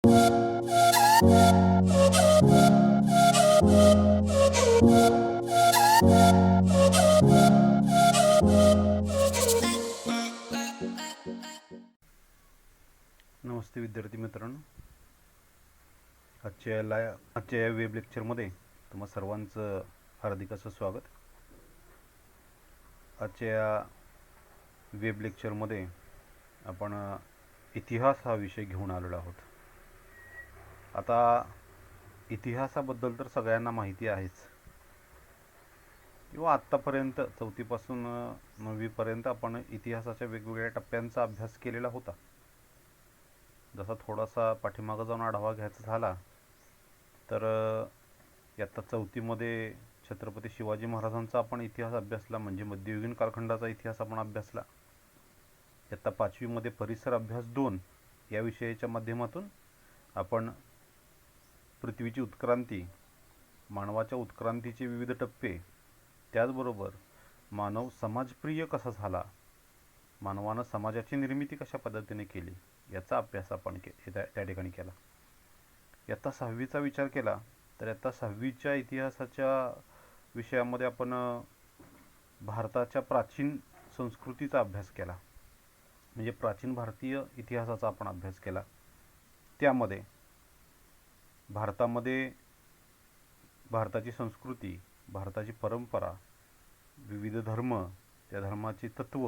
नमस्ते विद्यार्थी मित्रांनो, आजच्या या वेब लेक्चरमध्ये तुम्हा सर्वांचं हार्दिक असं स्वागत. आजच्या या वेब लेक्चरमध्ये आपण इतिहास हा विषय घेऊन आलेलो आहोत. आता इतिहासाबद्दल तर सगळ्यांना माहिती आहेच, किंवा आत्तापर्यंत 4थी पासून 9वी पर्यंत आपण इतिहासाच्या वेगवेगळ्या टप्प्यांचा अभ्यास केलेला होता. जसा थोडासा पाठीमागे जाऊन आढावा घ्यायचा झाला तर इयत्ता 4थीमध्ये छत्रपती शिवाजी महाराजांचा आपण इतिहास अभ्यासला, म्हणजे मध्ययुगीन कालखंडाचा इतिहास आपण अभ्यासला. इयत्ता 5वीमध्ये परिसर अभ्यास 2 या विषयाच्या माध्यमातून आपण पृथ्वीची उत्क्रांती, मानवाच्या उत्क्रांतीचे विविध टप्पे, त्याचबरोबर मानव समाजप्रिय कसा झाला, मानवानं समाजाची निर्मिती कशा पद्धतीने केली याचा अभ्यास आपण त्या ठिकाणी केला. इयत्ता 6वीचा विचार केला तर इयत्ता 6वीच्या इतिहासाच्या विषयामध्ये आपण भारताच्या प्राचीन संस्कृतीचा अभ्यास केला, म्हणजे प्राचीन भारतीय इतिहासाचा आपण अभ्यास केला. त्यामध्ये भारतामध्ये भारताची संस्कृती, भारताची परंपरा, विविध धर्म, त्या धर्माची तत्त्व,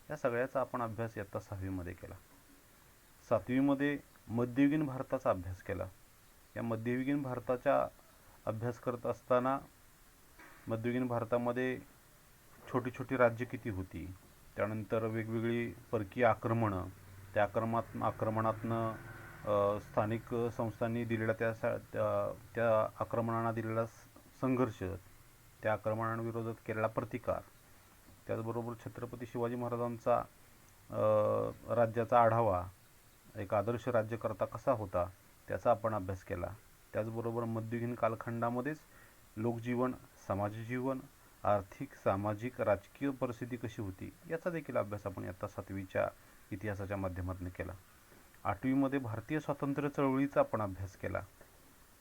या सगळ्याचा आपण अभ्यास इयत्ता 6वीमध्ये केला. 7वीमध्ये मध्ययुगीन भारताचा अभ्यास केला. या मध्ययुगीन भारताचा अभ्यास करत असताना मध्ययुगीन भारतामध्ये छोटी छोटी राज्य किती होती, त्यानंतर वेगवेगळी परकीय आक्रमणं, त्या आक्रमणातनं स्थानिक संस्थांनी दिलेला त्या आक्रमणांना दिलेला संघर्ष, त्या आक्रमणांविरोधात केलेला प्रतिकार, त्याचबरोबर छत्रपती शिवाजी महाराजांचा राज्याचा आढावा, एक आदर्श राज्यकर्ता कसा होता त्याचा आपण अभ्यास केला. त्याचबरोबर मध्ययुगीन कालखंडामध्येच लोकजीवन, समाजजीवन, आर्थिक, सामाजिक, राजकीय परिस्थिती कशी होती याचा देखील अभ्यास आपण इयत्ता 7वीच्या इतिहासाच्या माध्यमातून केला. 8वीमध्ये भारतीय स्वातंत्र्य चळवळीचा आपण अभ्यास केला.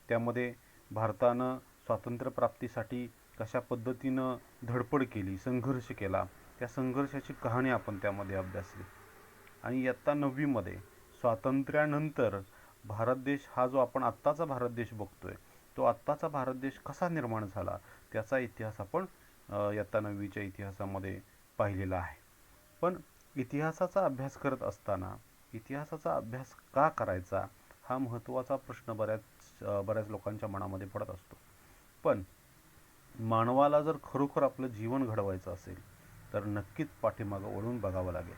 त्यामध्ये भारतानं स्वातंत्र्यप्राप्तीसाठी कशा पद्धतीनं धडपड केली, संघर्ष केला, त्या संघर्षाची कहाणी आपण त्यामध्ये अभ्यासली. आणि इयत्ता 9वीमध्ये स्वातंत्र्यानंतर भारत देश हा जो आपण आत्ताचा भारत देश बघतोय, तो आत्ताचा भारत देश कसा निर्माण झाला त्याचा इतिहास आपण इयत्ता 9वीच्या इतिहासामध्ये पाहिलेला आहे. पण इतिहासाचा अभ्यास करत असताना इतिहासाचा अभ्यास का करायचा हा महत्त्वाचा प्रश्न बऱ्याच लोकांच्या मनामध्ये पडत असतो. पण मानवाला जर खरोखर आपलं जीवन घडवायचं असेल तर नक्कीच पाठीमागं वळून बघावं लागेल.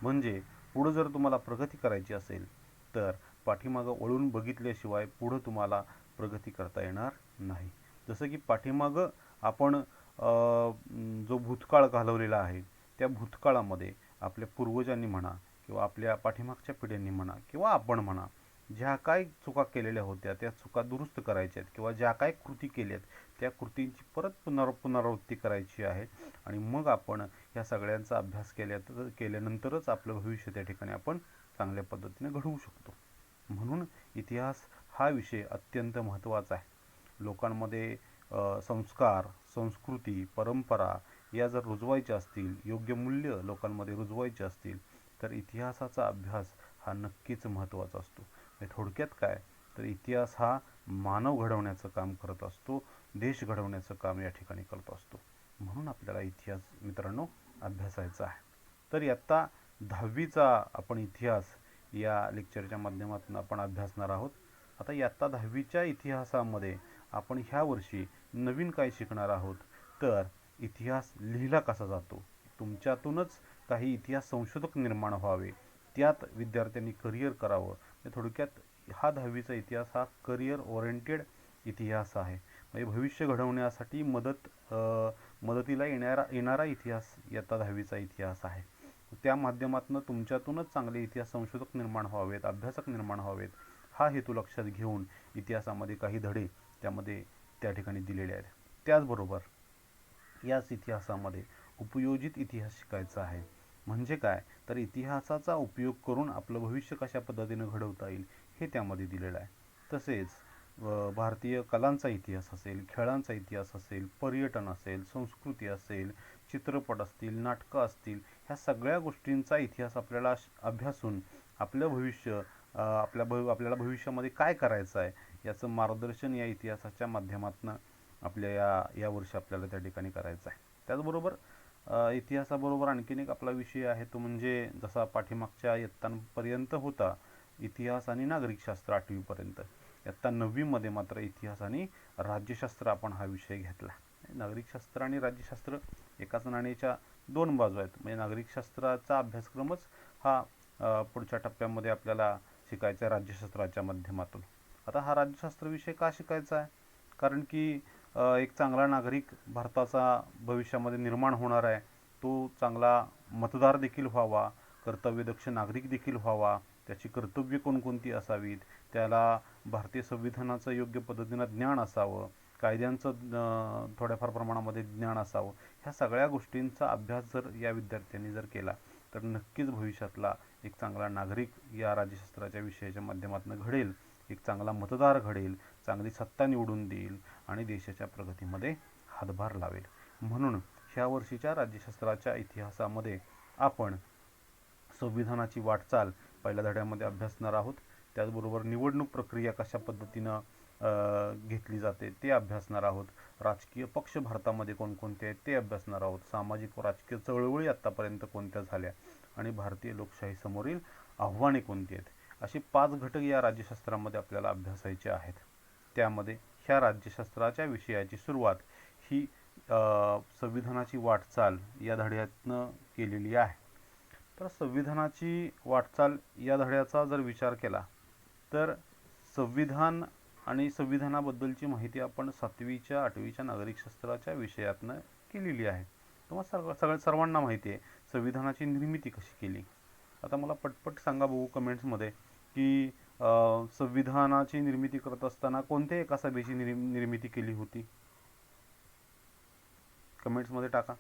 म्हणजे पुढं जर तुम्हाला प्रगती करायची असेल तर पाठीमागं वळून बघितल्याशिवाय पुढं तुम्हाला प्रगती करता येणार नाही. जसं की पाठीमागं आपण जो भूतकाळ घालवलेला आहे त्या भूतकाळामध्ये आपल्या पूर्वजांनी म्हणा, किंवा आपल्या पाठीमागच्या पिढ्यांनी म्हणा, किंवा आपण म्हणा, ज्या काय चुका केलेल्या होत्या त्या चुका दुरुस्त करायच्या आहेत, किंवा ज्या काय कृती केल्यात त्या कृतींची परत पुनरावृत्ती करायची आहे. आणि मग आपण ह्या सगळ्यांचा अभ्यास केल्यानंतरच आपलं भविष्य त्या ठिकाणी आपण चांगल्या पद्धतीने घडवू शकतो. म्हणून इतिहास हा विषय अत्यंत महत्त्वाचा आहे. लोकांमध्ये संस्कार, संस्कृती, परंपरा या जर रुजवायच्या असतील, योग्य मूल्य लोकांमध्ये रुजवायचे असतील तर इतिहासाचा अभ्यास हा नक्कीच महत्त्वाचा असतो. थोडक्यात काय तर इतिहास हा मानव घडवण्याचं काम करत असतो, देश घडवण्याचं काम या ठिकाणी करत असतो. म्हणून आपल्याला इतिहास मित्रांनो अभ्यासायचा आहे. तर इयत्ता 10वीचा आपण इतिहास या लेक्चरच्या माध्यमातून आपण अभ्यासणार आहोत. आता इयत्ता 10वीच्या इतिहासामध्ये आपण ह्या वर्षी नवीन काय शिकणार आहोत तर इतिहास लिहिला कसा जातो, तुमच्यातूनच काही इतिहास संशोधक निर्माण व्हावे, त्यात विद्यार्थ्यांनी करिअर करावं. थोडक्यात हा 10वीचा इतिहास हा करिअर ओरिएंटेड इतिहास आहे. म्हणजे भविष्य घडवण्यासाठी मदतीला येणारा इतिहास इयत्ता 10वीचा इतिहास आहे. त्या माध्यमातून तुमच्यातूनच चांगले इतिहास संशोधक निर्माण व्हावेत, अभ्यासक निर्माण व्हावेत, हा हेतू लक्षात घेऊन इतिहासामध्ये काही धडे त्या ठिकाणी दिलेले आहेत. त्याचबरोबर याच इतिहासामध्ये उपयोजित इतिहास शिकायचा आहे. म्हणजे काय तर इतिहासाचा उपयोग करून आपलं भविष्य कशा पद्धतीने घडवता येईल हे त्यामध्ये दिलेलं आहे. तसेच भारतीय कलांचा इतिहास असेल, खेळांचा इतिहास असेल, पर्यटन असेल, संस्कृती असेल, चित्रपट असतील, नाटकं असतील, ह्या सगळ्या गोष्टींचा इतिहास आपल्याला अभ्यासून आपलं भविष्य आपल्याला भविष्यामध्ये काय करायचं आहे याचं मार्गदर्शन या इतिहासाच्या माध्यमातून आपल्या या वर्षी आपल्याला त्या ठिकाणी करायचं आहे. त्याचबरोबर इतिहासाबरोबर आणखीन एक आपला विषय आहे तो म्हणजे जसा पाठीमागच्या इयत्तांपर्यंत होता इतिहास आणि नागरिकशास्त्र 8वीपर्यंत, इयत्ता 9वीमध्ये मात्र इतिहास आणि राज्यशास्त्र आपण हा विषय घेतला. नागरिकशास्त्र आणि राज्यशास्त्र एकाच नाण्याच्या दोन बाजू आहेत. म्हणजे नागरिकशास्त्राचा अभ्यासक्रमच हा पुढच्या टप्प्यामध्ये आपल्याला शिकायचा आहे राज्यशास्त्राच्या माध्यमातून. आता हा राज्यशास्त्र विषय का शिकायचा आहे? कारण की एक चांगला नागरिक भारताचा भविष्यामध्ये निर्माण होणार आहे. तो चांगला मतदार देखील व्हावा, कर्तव्यदक्ष नागरिक देखील व्हावा, त्याची कर्तव्य कोणकोणती असावीत, त्याला भारतीय संविधानाचं योग्य पद्धतीनं ज्ञान असावं, कायद्यांचं थोड्याफार प्रमाणामध्ये ज्ञान असावं. ह्या सगळ्या गोष्टींचा अभ्यास जर या विद्यार्थ्यांनी जर केला तर नक्कीच भविष्यातला एक चांगला नागरिक या राज्यशास्त्राच्या विषयाच्या माध्यमातून घडेल, एक चांगला मतदार घडेल, चांगली सत्ता निवडून देईल आणि देशाच्या प्रगतीमध्ये हातभार लावेल. म्हणून ह्या वर्षीच्या राज्यशास्त्राच्या इतिहासामध्ये आपण संविधानाची वाटचाल पहिल्या धड्यामध्ये अभ्यासणार आहोत. त्याचबरोबर निवडणूक प्रक्रिया कशा पद्धतीनं घेतली जाते ते अभ्यासणार आहोत. राजकीय पक्ष भारतामध्ये कोणकोणते आहेत ते अभ्यासणार आहोत. सामाजिक व राजकीय चळवळी आत्तापर्यंत कोणत्या झाल्या आणि भारतीय लोकशाही समोरील आव्हाने कोणती आहेत, असे 5 घटक या राज्यशास्त्रामध्ये आपल्याला अभ्यासायचे आहेत. त्यामध्ये ह्या राज्यशास्त्राच्या विषयाची सुरुवात ही संविधानाची वाटचाल या धड्यातनं केलेली आहे. तर संविधानाची वाटचाल या धड्याचा जर विचार केला तर संविधान आणि संविधानाबद्दलची माहिती आपण 7वीच्या 8वीच्या नागरिकशास्त्राच्या विषयातनं केलेली आहे. तुम्हाला सर्वांना माहिती आहे संविधानाची निर्मिती कशी केली. आता मला पटपट सांगा बघू कमेंट्समध्ये की संविधानाची निर्मिती करत असताना कोणत्या एका सभेची निर्मिती केली होती. कमेंट्समध्ये टाका.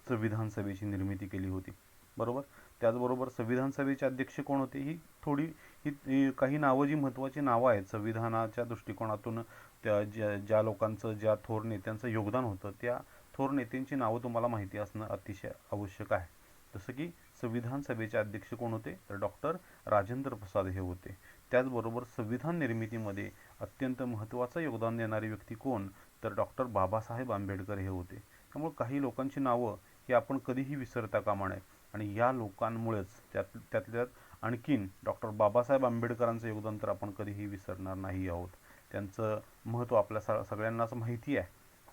संविधान सभेची निर्मिती केली होती, बरोबर. त्याचबरोबर संविधान सभेचे अध्यक्ष कोण होते ही काही नावं जी महत्त्वाची नावं आहेत संविधानाच्या दृष्टिकोनातून ज्या लोकांचं ज्या थोर नेत्यांचं योगदान होतं त्या थोर नेत्यांची नावं तुम्हाला माहिती असणं अतिशय आवश्यक आहे. जसं की संविधान सभेचे अध्यक्ष कोण होते तर डॉक्टर राजेंद्र प्रसाद हे होते. त्याचबरोबर संविधान निर्मितीमध्ये अत्यंत महत्त्वाचं योगदान देणारी व्यक्ती कोण तर डॉक्टर बाबासाहेब आंबेडकर हे होते. त्यामुळे काही लोकांची नावं ही आपण कधीही विसरता कामा नये आणि या लोकांमुळेच त्यात आणखीन डॉक्टर बाबासाहेब आंबेडकरांचं योगदान तर आपण कधीही विसरणार नाही आहोत. त्यांचं महत्त्व आपल्या सगळ्यांनाच माहिती आहे.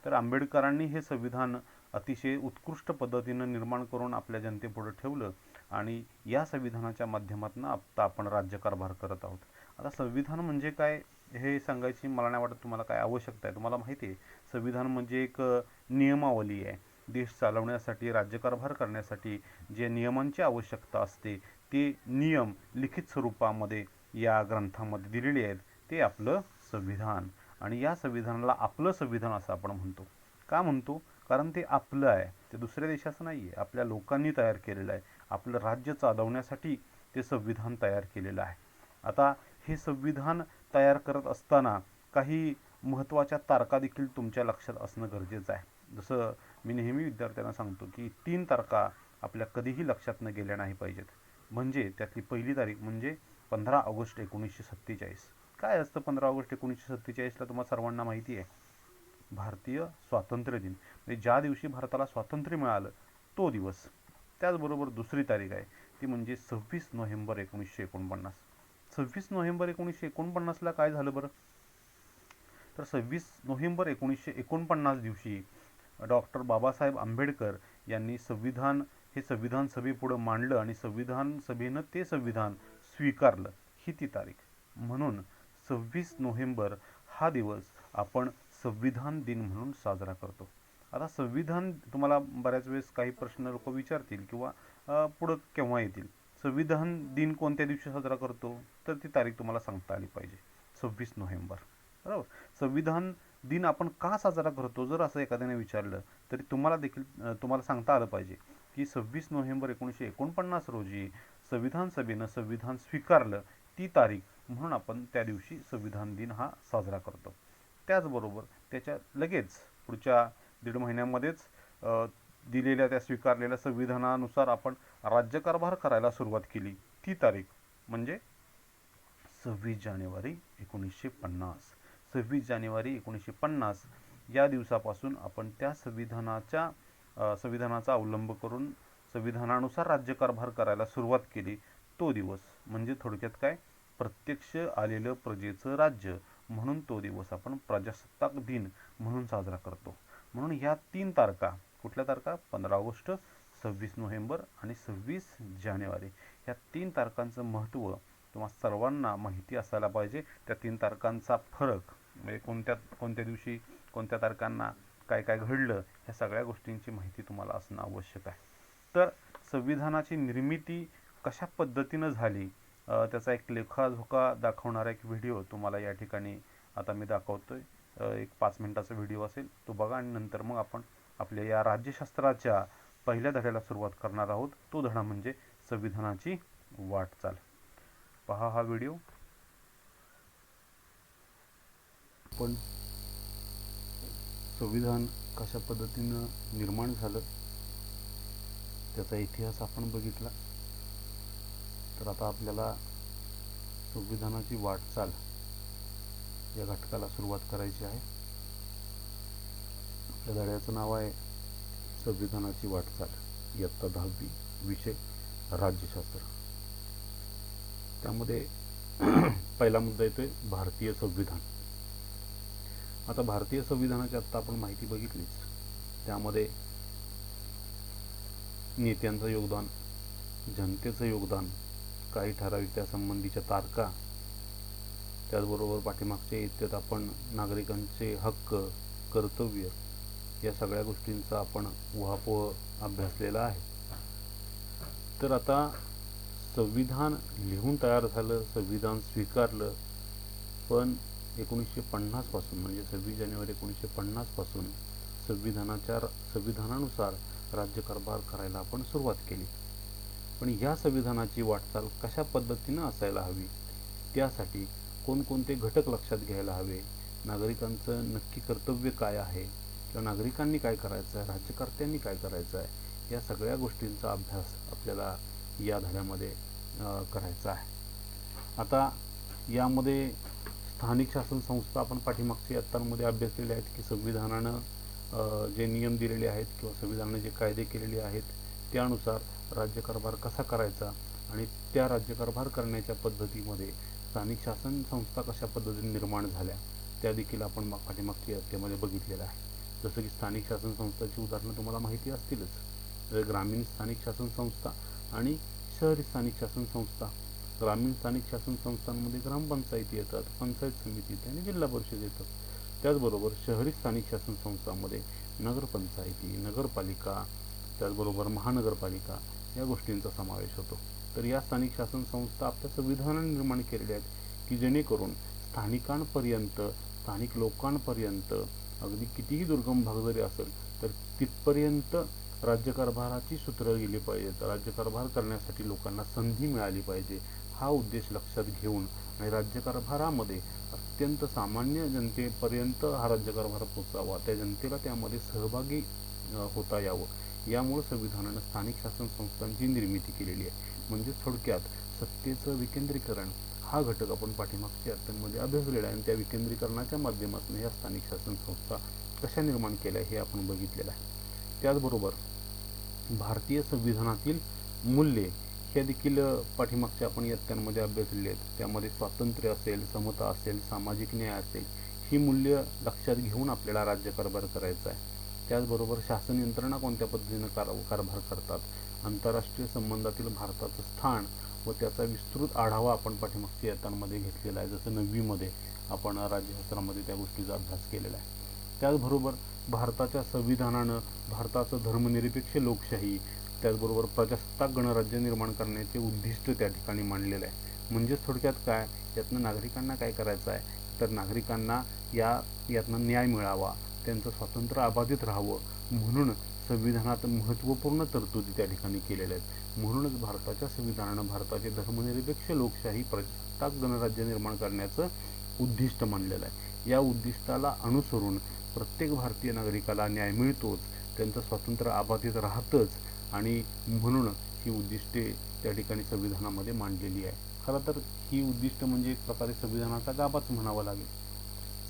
तर आंबेडकरांनी हे संविधान अतिशय उत्कृष्ट पद्धतीनं निर्माण करून आपल्या जनतेपुढे ठेवलं आणि या संविधानाच्या माध्यमातून आता आपण राज्यकारभार करत आहोत. आता संविधान म्हणजे काय हे सांगायची मला नाही वाटत तुम्हाला काय आवश्यकता आहे. तुम्हाला माहिती आहे संविधान म्हणजे एक नियमावली आहे. देश चालवण्यासाठी राज्यकारभार करण्यासाठी जे नियमांची आवश्यकता असते ते नियम लिखित स्वरूपामध्ये या ग्रंथामध्ये दिलेले आहेत. ते आपलं संविधान आणि या संविधानाला आपलं संविधान असं आपण म्हणतो. का म्हणतो? कारण ते आपलं आहे, ते दुसऱ्या देशाचं नाही आहे, आपल्या लोकांनी तयार केलेलं आहे. आपलं राज्य चालवण्यासाठी ते संविधान तयार केलेलं आहे. आता हे संविधान तयार करत असताना काही महत्त्वाच्या तारखा देखील तुमच्या लक्षात असणं गरजेचं आहे. जसं मी नेहमी विद्यार्थ्यांना सांगतो की 3 तारखा आपल्या कधीही लक्षात न गेल्या नाही पाहिजेत. म्हणजे त्यातली पहिली तारीख म्हणजे 15 ऑगस्ट 1947. काय असतं 15 ऑगस्ट 1947ला तुम्हाला सर्वांना माहिती आहे. भारतीय स्वातंत्र्य दिन, म्हणजे ज्या दिवशी भारताला स्वातंत्र्य मिळालं तो दिवस. त्याचबरोबर दुसरी तारीख आहे ती म्हणजे 26 नोव्हेंबर 1949. 26 नोव्हेंबर 1949ला काय झालं बरं? तर 26 नोव्हेंबर 1949 दिवशी डॉक्टर बाबासाहेब आंबेडकर यांनी हे संविधान सभेपुढं मांडलं आणि संविधान सभेनं ते संविधान स्वीकारलं, ही ती तारीख. म्हणून 26 नोव्हेंबर हा दिवस आपण संविधान दिन म्हणून साजरा करतो. आता संविधान तुम्हाला बऱ्याच वेळेस काही प्रश्न लोक विचारतील किंवा पुढं केव्हा येतील. संविधान दिन कोणत्या दिवशी साजरा करतो तर ती तारीख तुम्हाला सांगता आली पाहिजे, 26 नोव्हेंबर, बरोबर. संविधान दिन आपण का साजरा करतो जर असं एखाद्याने विचारलं तरी तुम्हाला सांगता आलं पाहिजे की 26 नोव्हेंबर 1949 रोजी संविधान सभेनं संविधान स्वीकारलं ती तारीख म्हणून आपण त्या दिवशी संविधान दिन हा साजरा करतो. त्याचबरोबर त्याच्या लगेच पुढच्या 1.5 महिन्यामध्येच दिलेल्या त्या स्वीकारलेल्या संविधानानुसार आपण राज्यकारभार करायला सुरुवात केली. ती तारीख म्हणजे 26 जानेवारी 1950. 26 जानेवारी 1950 या दिवसापासून आपण त्या संविधानाचा अवलंब करून संविधानानुसार राज्यकारभार करायला सुरुवात केली. तो दिवस म्हणजे थोडक्यात काय, प्रत्यक्ष आलेलं प्रजेचं राज्य म्हणून तो दिवस आपण प्रजासत्ताक दिन म्हणून साजरा करतो. म्हणून ह्या 3 तारखा, कुठल्या तारखा, 15 ऑगस्ट, 26 नोव्हेंबर आणि 26 जानेवारी, ह्या 3 तारखांचं महत्त्व तुम्हा सर्वांना माहिती असायला पाहिजे. त्या 3 तारखांचा फरक म्हणजे कोणत्या दिवशी कोणत्या तारखांना काय काय घडलं, ह्या सगळ्या गोष्टींची माहिती तुम्हाला असणं आवश्यक आहे. तर संविधानाची निर्मिती कशा पद्धतीनं झाली त्याचा एक लेखाजोखा दाखवणारा एक व्हिडिओ तुम्हाला या ठिकाणी आता मी दाखवतोय. एक 5 मिनिटाचा व्हिडिओ असेल, तो बघा आणि नंतर मग आपण आपल्या या राज्यशास्त्राच्या पहिल्या धड्याला सुरुवात करणार आहोत. तो धडा म्हणजे संविधानाची वाटचाल. पहा हा व्हिडिओ. पण संविधान कशा पद्धतीनं निर्माण झालं त्याचा इतिहास आपण बघितला. तर आता आपल्याला संविधानाची वाटचाल या घटकाला सुरुवात करायची आहे. आपल्या धड्याचं नाव आहे संविधानाची वाटचाल, इयत्ता 10वी, विषय राज्यशास्त्र. त्यामध्ये पहिला मुद्दा येतोय भारतीय संविधान. आता भारतीय संविधानाची आत्ता आपण माहिती बघितलीच. त्यामध्ये नेत्यांचं योगदान, जनतेचं योगदान, काही ठराविक त्यासंबंधीच्या तारखा, त्याचबरोबर पाठीमागच्या इत्येत आपण नागरिकांचे हक्क, कर्तव्य या सगळ्या गोष्टींचा आपण उहापोह अभ्यासलेला आहे. तर आता संविधान लिहून तयार झालं, संविधान स्वीकारलं, पण 1950 पासून म्हणजे 26 जानेवारी 1950 पासून संविधानानुसार राज्यकारभार करायला आपण सुरुवात केली. पण या संविधानाची वाटचाल कशा पद्धतीनं असायला हवी, त्यासाठी कोणकोणते घटक लक्षात घ्यायला हवे, नागरिकांचं नक्की कर्तव्य काय आहे किंवा नागरिकांनी काय करायचं आहे, राज्यकर्त्यांनी काय करायचं आहे, या सगळ्या गोष्टींचा अभ्यास आपल्याला या धड्यामध्ये करायचा आहे. आता यामध्ये स्थानिक शासन संस्था आपण पाठीमागच्या इयत्तांमध्ये अभ्यासलेले आहेत की संविधानानं जे नियम दिलेले आहेत किंवा संविधानाने जे कायदे केलेले आहेत त्यानुसार राज्यकारभार कसा करायचा आणि त्या राज्यकारभार करण्याच्या पद्धतीमध्ये स्थानिक शासन संस्था कशा पद्धतीने निर्माण झाल्या त्या देखील आपण पाठीमागच्या इयत्तेमध्ये बघितलेलं आहे. जसं की स्थानिक शासन संस्थाची उदाहरणं तुम्हाला माहिती असतीलच. ग्रामीण स्थानिक शासन संस्था आणि शहरी स्थानिक शासन संस्था. ग्रामीण स्थानिक शासन संस्थांमध्ये ग्रामपंचायती येतात, पंचायत समिती येते आणि जिल्हा परिषद येतात. त्याचबरोबर शहरी स्थानिक शासन संस्थांमध्ये नगरपंचायती, नगरपालिका, त्याचबरोबर महानगरपालिका या गोष्टींचा समावेश होतो. तर या स्थानिक शासन संस्था आपल्या संविधानाने निर्माण केलेल्या आहेत की जेणेकरून स्थानिकांपर्यंत, स्थानिक लोकांपर्यंत अगदी कितीही दुर्गम भाग जरी असेल तर तिथपर्यंत राज्यकारभाराची सूत्रं गेली पाहिजेत, राज्यकारभार करण्यासाठी लोकांना संधी मिळाली पाहिजे, हा उद्देश लक्षात घेऊन आणि राज्यकारभारामध्ये अत्यंत सामान्य जनतेपर्यंत हा राज्यकारभार पोचावा, त्या जनतेला त्यामध्ये सहभागी होता यावं, यामुळे संविधानानं स्थानिक शासन संस्थांची निर्मिती केलेली आहे. म्हणजे थोडक्यात सत्तेचं विकेंद्रीकरण हा घटक आपण पाठीमागच्या इयत्तांमध्ये अभ्यासलेला आहे आणि त्या विकेंद्रीकरणाच्या माध्यमातून या स्थानिक शासन संस्था कशा निर्माण केल्या हे आपण बघितलेलं आहे. त्याचबरोबर भारतीय संविधानातील मूल्ये हे देखील पाठीमागच्या आपण इयत्तांमध्ये अभ्यासलेले आहेत. त्यामध्ये स्वातंत्र्य असेल, समता असेल, सामाजिक न्याय असेल, ही मूल्य लक्षात घेऊन आपल्याला राज्यकारभार करायचा आहे. त्याचबरोबर शासन यंत्रणा कोणत्या पद्धतीनं कारभार करतात, आंतरराष्ट्रीय संबंधातील भारताचं स्थान व त्याचा विस्तृत आढावा आपण पाठीमागच्या इयत्तांमध्ये घेतलेला आहे. जसं 9वीमध्ये आपण राज्यशास्त्रामध्ये त्या गोष्टीचा अभ्यास केलेला आहे. त्याचबरोबर भारताच्या संविधानानं भारताचं धर्मनिरपेक्ष लोकशाही, त्याचबरोबर प्रजासत्ताक गणराज्य निर्माण करण्याचे उद्दिष्ट त्या ठिकाणी मांडलेलं आहे. म्हणजेच थोडक्यात काय, यातनं नागरिकांना काय करायचं आहे तर नागरिकांना यातनं न्याय मिळावा, त्यांचं स्वातंत्र्य अबाधित राहावं म्हणून संविधानात महत्त्वपूर्ण तरतुदी त्या ठिकाणी केलेल्या आहेत. म्हणूनच भारताच्या संविधानानं भारताचे धर्मनिरपेक्ष लोकशाही, प्रजासत्ताक एकटाच गणराज्य निर्माण करण्याचं उद्दिष्ट मानलेलं आहे. या उद्दिष्टाला अनुसरून प्रत्येक भारतीय नागरिकाला न्याय मिळतोच, त्यांचं स्वातंत्र्य अबाधित राहतंच आणि म्हणून ही उद्दिष्टे त्या ठिकाणी संविधानामध्ये मांडलेली आहे. खरं तर ही उद्दिष्ट म्हणजे एक प्रकारे संविधानाचा गाभाच म्हणावा लागेल.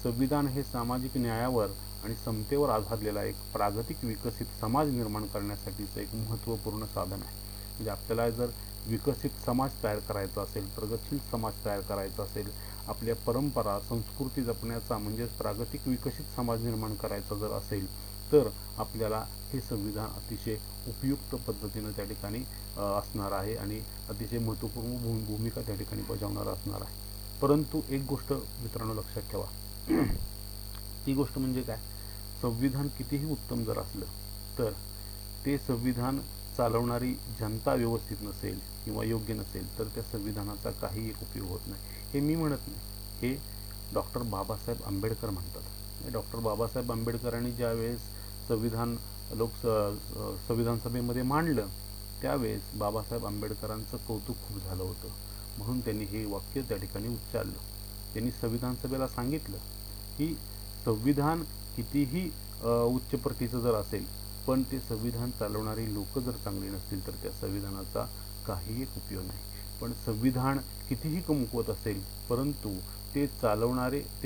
संविधान हे सामाजिक न्यायावर आणि समतेवर आधारलेला एक प्रागतिक विकसित समाज निर्माण करण्यासाठीचं एक महत्त्वपूर्ण साधन आहे. म्हणजे आपल्याला जर विकसित समाज तयार करायचा असेल, प्रगतशील समाज तयार करायचा असेल, आपल्या परंपरा संस्कृती जपण्याचा म्हणजेच प्रागतिक विकसित समाज निर्माण करायचा जर असेल, तर आपल्याला हे संविधान अतिशय उपयुक्त पद्धतीनं त्या ठिकाणी असणार आहे आणि अतिशय महत्त्वपूर्ण भूमिका त्या ठिकाणी बजावणार असणार आहे. परंतु एक गोष्ट मित्रांनो लक्षात ठेवा, ती गोष्ट म्हणजे काय, संविधान कितीही उत्तम जर असलं तर ते संविधान चालवणारी जनता व्यवस्थित नसेल किंवा योग्य नसेल तर त्या संविधानाचा काही एक उपयोग होत नाही. हे मी म्हणत नाही, हे डॉक्टर बाबासाहेब आंबेडकर म्हणतात. डॉक्टर बाबासाहेब आंबेडकरांनी ज्यावेळेस संविधान संविधान सभेमध्ये मांडलं त्यावेळेस बाबासाहेब आंबेडकरांचं कौतुक खूप झालं होतं, म्हणून त्यांनी हे वाक्य त्या ठिकाणी उच्चारलं. त्यांनी संविधान सभेला सांगितलं की संविधान कितीही उच्च प्रतीचं जर असेल पण ते संविधान चालवणारी लोक जर चांगली नसतील तर त्या संविधानाचा काही एक उपयोग नाही. पण संविधान कितीही कमकुवत असेल परंतु ते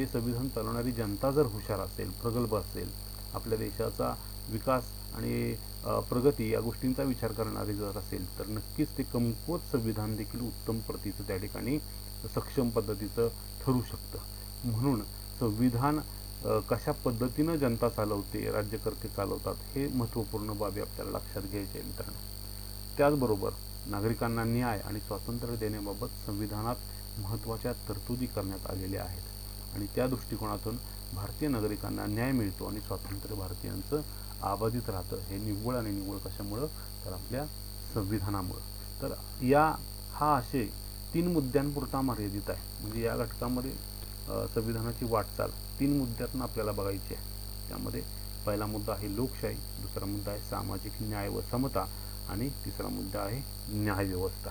संविधान चालवणारी जनता जर हुशार असेल, प्रगल्भ असेल, आपल्या देशाचा विकास आणि प्रगती या गोष्टींचा विचार करणारी जर असेल तर नक्कीच ते कमकुवत संविधान देखील उत्तम प्रतीचं त्या ठिकाणी सक्षम पद्धतीचं ठरू शकतं. म्हणून संविधान कशा पद्धतीनं जनता चालवते, राज्यकर्ते चालवतात, हे महत्त्वपूर्ण बाबी आपल्याला लक्षात घ्यायचे आहे मित्रांनो. त्याचबरोबर नागरिकांना न्याय आणि स्वातंत्र्य देण्याबाबत संविधानात महत्त्वाच्या तरतुदी करण्यात आलेल्या आहेत आणि त्या दृष्टिकोनातून भारतीय नागरिकांना न्याय मिळतो आणि स्वातंत्र्य भारतीयांचं अबाधित राहतं. हे निव्वळ आणि निव्वळ कशामुळं, तर आपल्या संविधानामुळं. तर हा आशय 3 मुद्द्यांपुरता मर्यादित आहे. म्हणजे या घटकामध्ये संविधानाची वाटचाल 3 मुद्द्यातून आपल्याला बघायची आहे. त्यामध्ये पहिला मुद्दा आहे लोकशाही, दुसरा मुद्दा आहे सामाजिक न्याय व समता आणि तिसरा मुद्दा आहे न्यायव्यवस्था.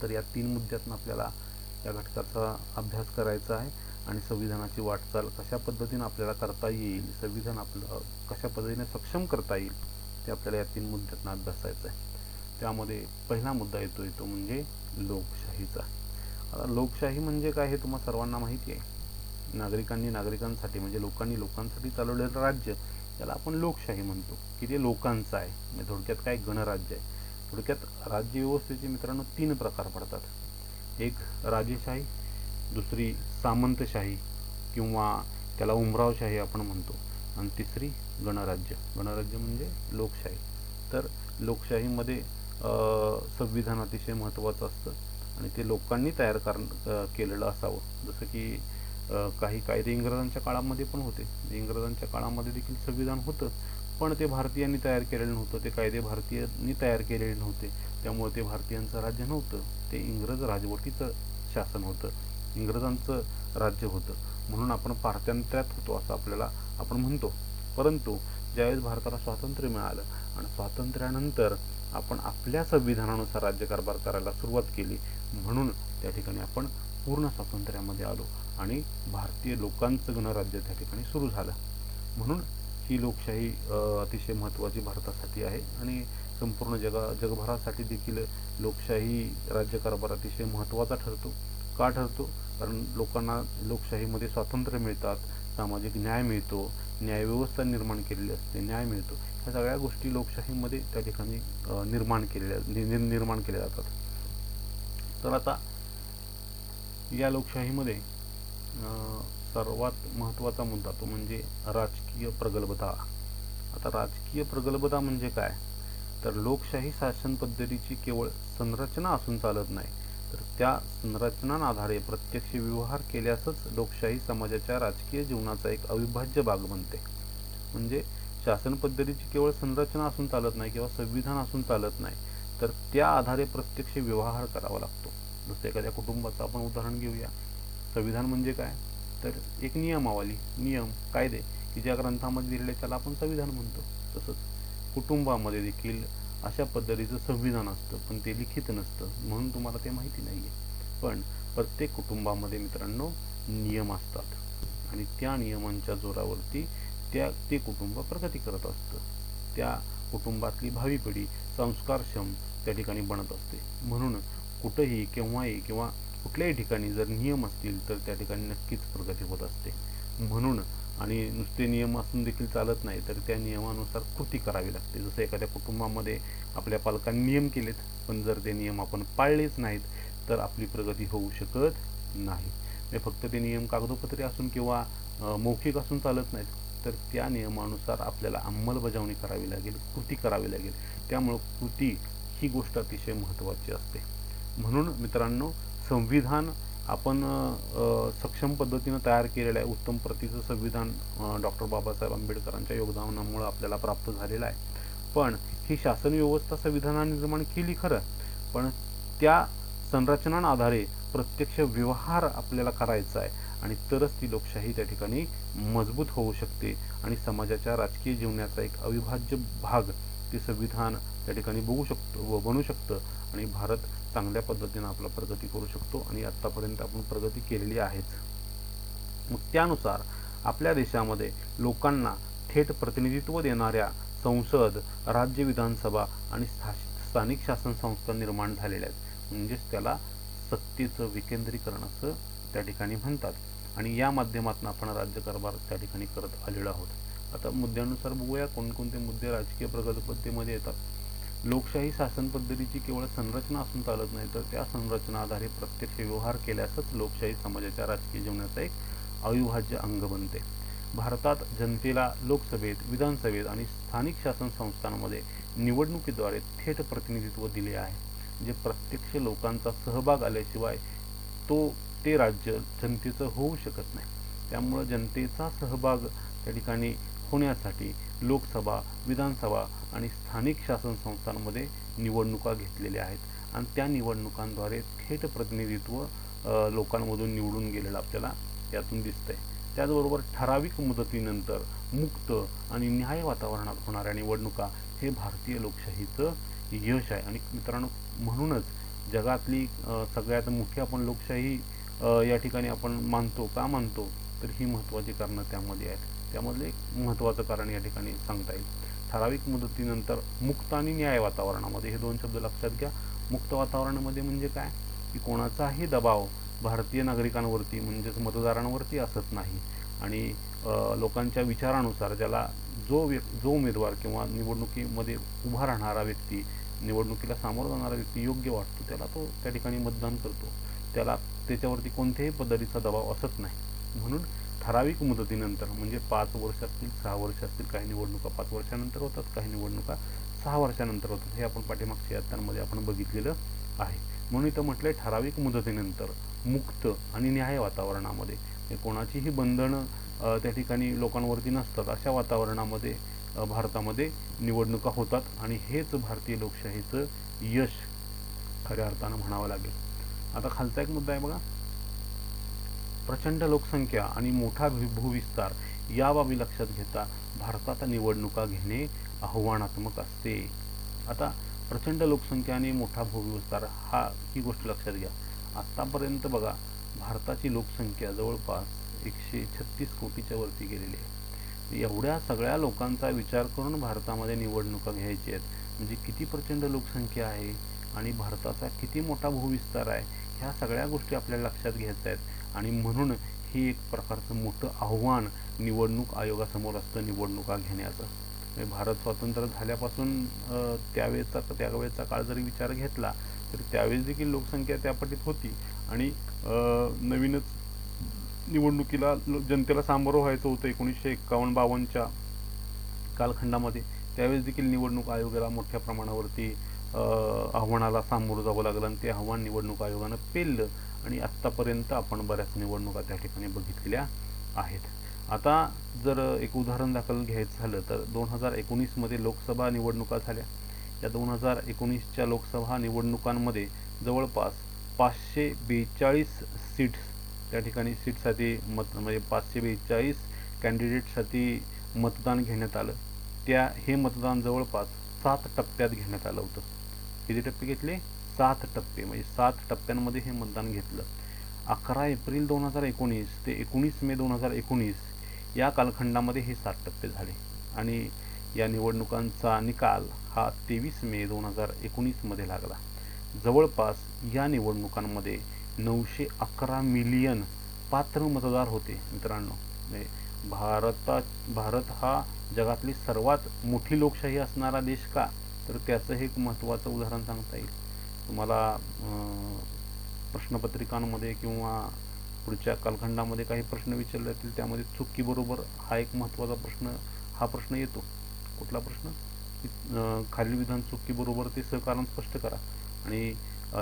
तर या 3 मुद्द्यातून आपल्याला या घटकाचा अभ्यास करायचा आहे आणि संविधानाची वाटचाल कशा पद्धतीनं आपल्याला करता येईल, संविधान आपलं कशा पद्धतीने सक्षम करता येईल ते आपल्याला या 3 मुद्द्यातून अभ्यासायचं आहे. त्यामध्ये पहिला मुद्दा येतो तो म्हणजे लोकशाहीचा. आता लोकशाही म्हणजे काय हे तुम्हा सर्वांना माहिती आहे. नागरिकांसाठी म्हणजे लोकांसाठी चालवलेलं राज्य त्याला आपण लोकशाही म्हणतो की ते लोकांचं आहे. म्हणजे थोडक्यात काय, गणराज्य आहे. थोडक्यात राज्य व्यवस्थेचे मित्रांनो 3 प्रकार पडतात. एक राजेशाही, दुसरी सामंतशाही किंवा त्याला उमरावशाही आपण म्हणतो आणि तिसरी गणराज्य. गणराज्य म्हणजे लोकशाही. तर लोकशाहीमध्ये संविधान अतिशय महत्त्वाचं असतं आणि ते लोकांनी तयार केलेलं असावं. जसं की काही कायदे इंग्रजांच्या काळामध्ये पण होते. इंग्रजांच्या काळामध्ये देखील संविधान होतं पण ते भारतीयांनी तयार केलेलं नव्हतं. ते कायदे भारतीयांनी तयार केलेले नव्हते, त्यामुळे ते भारतीयांचं राज्य नव्हतं, ते इंग्रज राजवटीचं शासन होतं, इंग्रजांचं राज्य होतं. म्हणून आपण पारतंत्र्यात होतो असं आपण म्हणतो. परंतु ज्यावेळेस भारताला स्वातंत्र्य मिळालं आणि स्वातंत्र्यानंतर आपण आपल्या संविधानानुसार राज्यकारभार करायला सुरुवात केली, म्हणून त्या ठिकाणी आपण पूर्ण स्वातंत्र्यामध्ये आलो आणि भारतीय लोकांचं गणराज्य त्या ठिकाणी सुरू झालं. म्हणून ही लोकशाही अतिशय महत्त्वाची भारतासाठी आहे आणि संपूर्ण जगभरासाठी देखील लोकशाही राज्यकारभार अतिशय महत्त्वाचा ठरतो. का ठरतो? कारण लोकांना लोकशाहीमध्ये स्वातंत्र्य मिळतात, सामाजिक न्याय मिळतो, न्यायव्यवस्था निर्माण केलेली असते, न्याय मिळतो. ह्या सगळ्या गोष्टी लोकशाहीमध्ये त्या ठिकाणी निर्माण केल्या जातात. तर आता या लोकशाहीमध्ये सर्वात महत्त्वाचा मुद्दा तो म्हणजे राजकीय प्रगल्भता. आता राजकीय प्रगल्भता म्हणजे काय, तर लोकशाही शासन पद्धतीची केवळ संरचना असून चालत नाही, तर त्या संरचनांच्या आधारे प्रत्यक्ष व्यवहार केल्यासच लोकशाही समाजाच्या राजकीय जीवनाचा एक अविभाज्य भाग बनते. म्हणजे शासन पद्धतीची केवळ संरचना असून चालत नाही किंवा संविधान असून चालत नाही, तर त्या आधारे प्रत्यक्ष व्यवहार करावा लागतो. जसं एखाद्या कुटुंबाचं आपण उदाहरण घेऊया. संविधान म्हणजे काय, तर एक नियमावली, नियम, कायदे की ज्या ग्रंथामध्ये दिलेले त्याला आपण संविधान म्हणतो. तसंच कुटुंबामध्ये देखील अशा पद्धतीचं संविधान असतं पण ते लिखित नसतं, म्हणून तुम्हाला ते माहिती नाही आहे. पण प्रत्येक कुटुंबामध्ये मित्रांनो नियम असतात आणि त्या नियमांच्या जोरावरती ते कुटुंब प्रगती करत असतं. त्या कुटुंबातली भावी पिढी संस्कारक्षम त्या ठिकाणी बनत असते. म्हणून कुठंही केव्हाही किंवा कुठल्याही ठिकाणी जर नियम असतील तर त्या ठिकाणी नक्कीच प्रगती होत असते. म्हणून आणि नुसते नियम असून देखील चालत नाही, तर त्या नियमानुसार कृती करावी लागते. जसं एखाद्या कुटुंबामध्ये आपल्या पालकांनी नियम केलेत, पण जर ते नियम आपण पाळलेच नाहीत तर आपली प्रगती होऊ शकत नाही. म्हणजे फक्त ते नियम कागदोपत्री असून किंवा मौखिक असून चालत नाहीत, तर त्या नियमानुसार आपल्याला अंमलबजावणी करावी लागेल, कृती करावी लागेल. त्यामुळं कृती ही गोष्ट अतिशय महत्त्वाची असते. म्हणून मित्रांनो, संविधान आपण सक्षम पद्धतीनं तयार केलेलं आहे. उत्तम प्रतीचं संविधान डॉक्टर बाबासाहेब आंबेडकरांच्या योगदानामुळे आपल्याला प्राप्त झालेलं आहे. पण ही शासन व्यवस्था संविधानाने निर्माण केली खरं, पण त्या संरचनांच्या आधारे प्रत्यक्ष व्यवहार आपल्याला करायचा आहे आणि तरच ती लोकशाही त्या ठिकाणी मजबूत होऊ शकते आणि समाजाच्या राजकीय जीवनाचा एक अविभाज्य भाग ते संविधान त्या ठिकाणी बनू शकतं आणि भारत चांगल्या पद्धतीनं आपला प्रगती करू शकतो आणि आत्तापर्यंत आपण प्रगती केलेली आहेच. मग त्यानुसार आपल्या देशामध्ये लोकांना थेट प्रतिनिधित्व देणाऱ्या संसद, राज्य विधानसभा आणि स्थानिक शासन संस्था निर्माण झालेल्या आहेत. म्हणजेच त्याला सत्तेचं विकेंद्रीकरण असं त्या ठिकाणी म्हणतात आणि या माध्यमातून आपण राज्यकारभार त्या ठिकाणी करत आलेलो आहोत. आता मुद्द्यानुसार बघूया कोणकोणते मुद्दे राजकीय प्रगतीमध्ये येतात. लोकशाही शासन पद्धतीची केवळ संरचना असून चालत नाही, तर त्या संरचना आधारे प्रत्यक्ष व्यवहार केल्यासच लोकशाही समाजाच्या राजकीय जीवनाचा एक अविभाज्य अंग बनते. भारतात जनतेला लोकसभेत, विधानसभेत आणि स्थानिक शासन संस्थांमध्ये निवडणुकीद्वारे थेट प्रतिनिधित्व दिले आहे. म्हणजे प्रत्यक्ष लोकांचा सहभाग आल्याशिवाय ते राज्य जनतेचं होऊ शकत नाही. त्यामुळं जनतेचा सहभाग त्या ठिकाणी होण्यासाठी लोकसभा, विधानसभा आणि स्थानिक शासन संस्थांमध्ये निवडणुका घेतलेल्या आहेत आणि त्या निवडणुकांद्वारे थेट प्रतिनिधित्व लोकांमधून निवडून गेलेलं आपल्याला यातून दिसतंय. त्याचबरोबर ठराविक मुदतीनंतर मुक्त आणि न्याय वातावरणात होणाऱ्या निवडणुका हे भारतीय लोकशाहीचं यश आहे. आणि मित्रांनो, म्हणूनच जगातली सगळ्यात मोठी आपण लोकशाही या ठिकाणी आपण मानतो. का मानतो? तर ही महत्त्वाची कारणं त्यामध्ये आहेत. त्यामधलं एक महत्त्वाचं कारण या ठिकाणी सांगता येईल. ठराविक मुदतीनंतर मुक्त आणि न्याय वातावरणामध्ये, हे दोन शब्द लक्षात घ्या. मुक्त वातावरणामध्ये म्हणजे काय की कोणाचाही दबाव भारतीय नागरिकांवरती म्हणजेच मतदारांवरती असत नाही आणि लोकांच्या विचारानुसार ज्याला जो उमेदवार किंवा निवडणुकीमध्ये उभा राहणारा व्यक्ती, निवडणुकीला सामोरं जाणारा व्यक्ती योग्य वाटतो त्याला तो त्या ठिकाणी मतदान करतो. त्याच्यावरती कोणत्याही पद्धतीचा दबाव असत नाही. म्हणून ठराविक मुदतीनंतर म्हणजे 5 वर्ष असतील, 6 वर्ष असतील, काही निवडणुका 5 वर्षानंतर होतात, काही निवडणुका 6 वर्षानंतर होतात. हे आपण पाठीमागच्या यात्यांमध्ये आपण बघितलेलं आहे. म्हणून इथं म्हटलंय ठराविक मुदतीनंतर मुक्त आणि न्याय वातावरणामध्ये कोणाचीही बंधनं त्या ठिकाणी लोकांवरती नसतात. अशा वातावरणामध्ये भारतामध्ये निवडणुका होतात आणि हेच भारतीय लोकशाहीचं यश खऱ्या अर्थानं म्हणावं लागेल. आता खालचा एक मुद्दा आहे बघा, प्रचंड लोकसंख्या आणि मोठा भूविस्तार या बाबी लक्षात घेता भारतात निवडणुका घेणे आव्हानात्मक असते. आता प्रचंड लोकसंख्या आणि मोठा भूविस्तार ही गोष्ट लक्षात घ्या. आत्तापर्यंत बघा भारताची लोकसंख्या जवळपास 136 कोटीच्या वरती गेलेली आहे. एवढ्या सगळ्या लोकांचा विचार करून भारतामध्ये निवडणुका घ्यायची आहेत म्हणजे किती प्रचंड लोकसंख्या आहे आणि भारताचा किती मोठा भूविस्तार आहे, ह्या सगळ्या गोष्टी आपल्याला लक्षात घ्यायच्या आहेत. आणि म्हणून हे एक प्रकारचं मोठं आव्हान निवडणूक आयोगासमोर असतं निवडणुका घेण्याचं. म्हणजे भारत स्वतंत्र झाल्यापासून त्यावेळेचा काळ जरी विचार घेतला तर त्यावेळेस देखील लोकसंख्या त्या पटीत होती आणि नवीनच निवडणुकीला जनतेला सामोरं व्हायचं होतं 1951-52च्या कालखंडामध्ये. त्यावेळेस देखील निवडणूक आयोगाला मोठ्या प्रमाणावरती आव्हानाला सामोरं जावं लागलं आणि ते आव्हान निवडणूक आयोगानं पेललं आणि आत्तापर्यंत आपण बऱ्याच निवडणुका त्या ठिकाणी बघितलेल्या आहेत. आता जर एक उदाहरण दाखल घ्यायचं झालं तर 2019मध्ये लोकसभा निवडणुका झाल्या. या 2019च्या लोकसभा निवडणुकांमध्ये जवळपास 542 सीट्स त्या ठिकाणी सीटसाठी म्हणजे 542 कॅन्डिडेटसाठी मतदान घेण्यात आलं. हे मतदान जवळपास 7 टप्प्यात घेण्यात आलं होतं. किती टप्पे घेतले? 7 टप्पे, म्हणजे 7 टप्प्यांमध्ये हे मतदान घेतलं 11 एप्रिल 2019 ते 19 मे 2019 या कालखंडामध्ये हे 7% झाले आणि या निवडणुकांचा निकाल हा 23 मे 2019 मध्ये लागला. जवळपास या निवडणुकांमध्ये 911 मिलियन पात्र मतदार होते मित्रांनो. भारत हा जगातली सर्वात मोठी लोकशाही असणारा देश का, तर त्याचं हे एक महत्त्वाचं उदाहरण सांगता येईल तुम्हाला. प्रश्नपत्रिकांमध्ये किंवा पुढच्या कालखंडामध्ये काही प्रश्न विचारले जातील, त्यामध्ये चुकी बरोबर हा एक महत्त्वाचा प्रश्न येतो. कुठला प्रश्न? खालील विधान चुकी बरोबर ते सहकारण स्पष्ट करा. आणि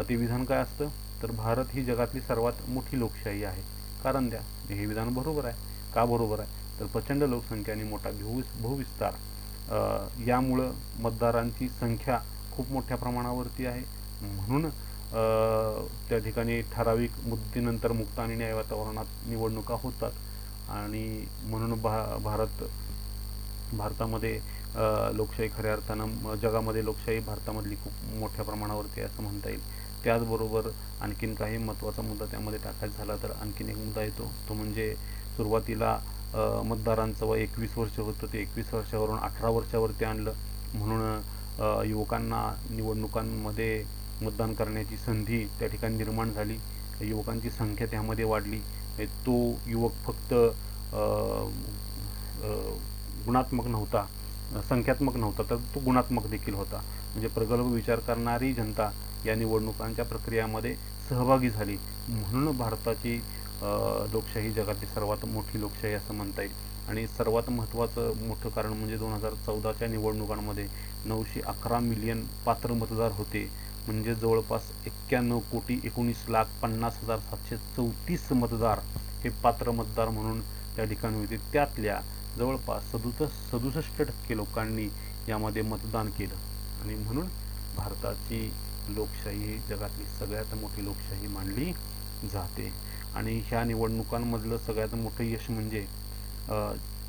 ते विधान काय असतं, तर भारत ही जगातली सर्वात मोठी लोकशाही आहे. कारण द्या. हे विधान बरोबर आहे. का बरोबर आहे, तर प्रचंड लोकसंख्या आणि मोठा भूविस्तार यामुळं मतदारांची संख्या खूप मोठ्या प्रमाणावरती आहे. म्हणून त्या ठिकाणी ठराविक मुदतीनंतर मुक्त आणि न्याय वातावरणात निवडणुका होतात. आणि म्हणून भारतामध्ये लोकशाही खऱ्या अर्थानं जगामध्ये लोकशाही भारतामधली खूप मोठ्या प्रमाणावरती आहे असं म्हणता येईल. त्याचबरोबर आणखीन काही महत्त्वाचा मुद्दा त्यामध्ये टाकायचा झाला तर आणखीन एक मुद्दा येतो, तो म्हणजे सुरुवातीला मतदारांचं वय 21 वर्ष होतं, ते 21 वर्षावरून 18 वर्षावरती आणलं. म्हणून युवकांना निवडणुकांमध्ये मतदान करण्याची संधी त्या ठिकाणी निर्माण झाली. युवकांची संख्या त्यामध्ये वाढली. तो युवक फक्त गुणात्मक नव्हता, संख्यात्मक नव्हता, तर तो गुणात्मक देखील होता. म्हणजे प्रगल्भ विचार करणारी जनता या निवडणुकांच्या प्रक्रियामध्ये सहभागी झाली. म्हणून भारताची लोकशाही जगातली सर्वात मोठी लोकशाही असं म्हणता येईल. आणि सर्वात महत्त्वाचं मोठं कारण म्हणजे 2014च्या निवडणुकांमध्ये 911 मिलियन पात्र मतदार होते. म्हणजे जवळपास 91,19,50,734 मतदार हे पात्र मतदार म्हणून त्या ठिकाणी होते. त्यातल्या जवळपास 67% लोकांनी यामध्ये मतदान केलं. आणि म्हणून भारताची लोकशाही ही जगातली सगळ्यात मोठी लोकशाही मानली जाते. आणि ह्या निवडणुकांमधलं सगळ्यात मोठं यश म्हणजे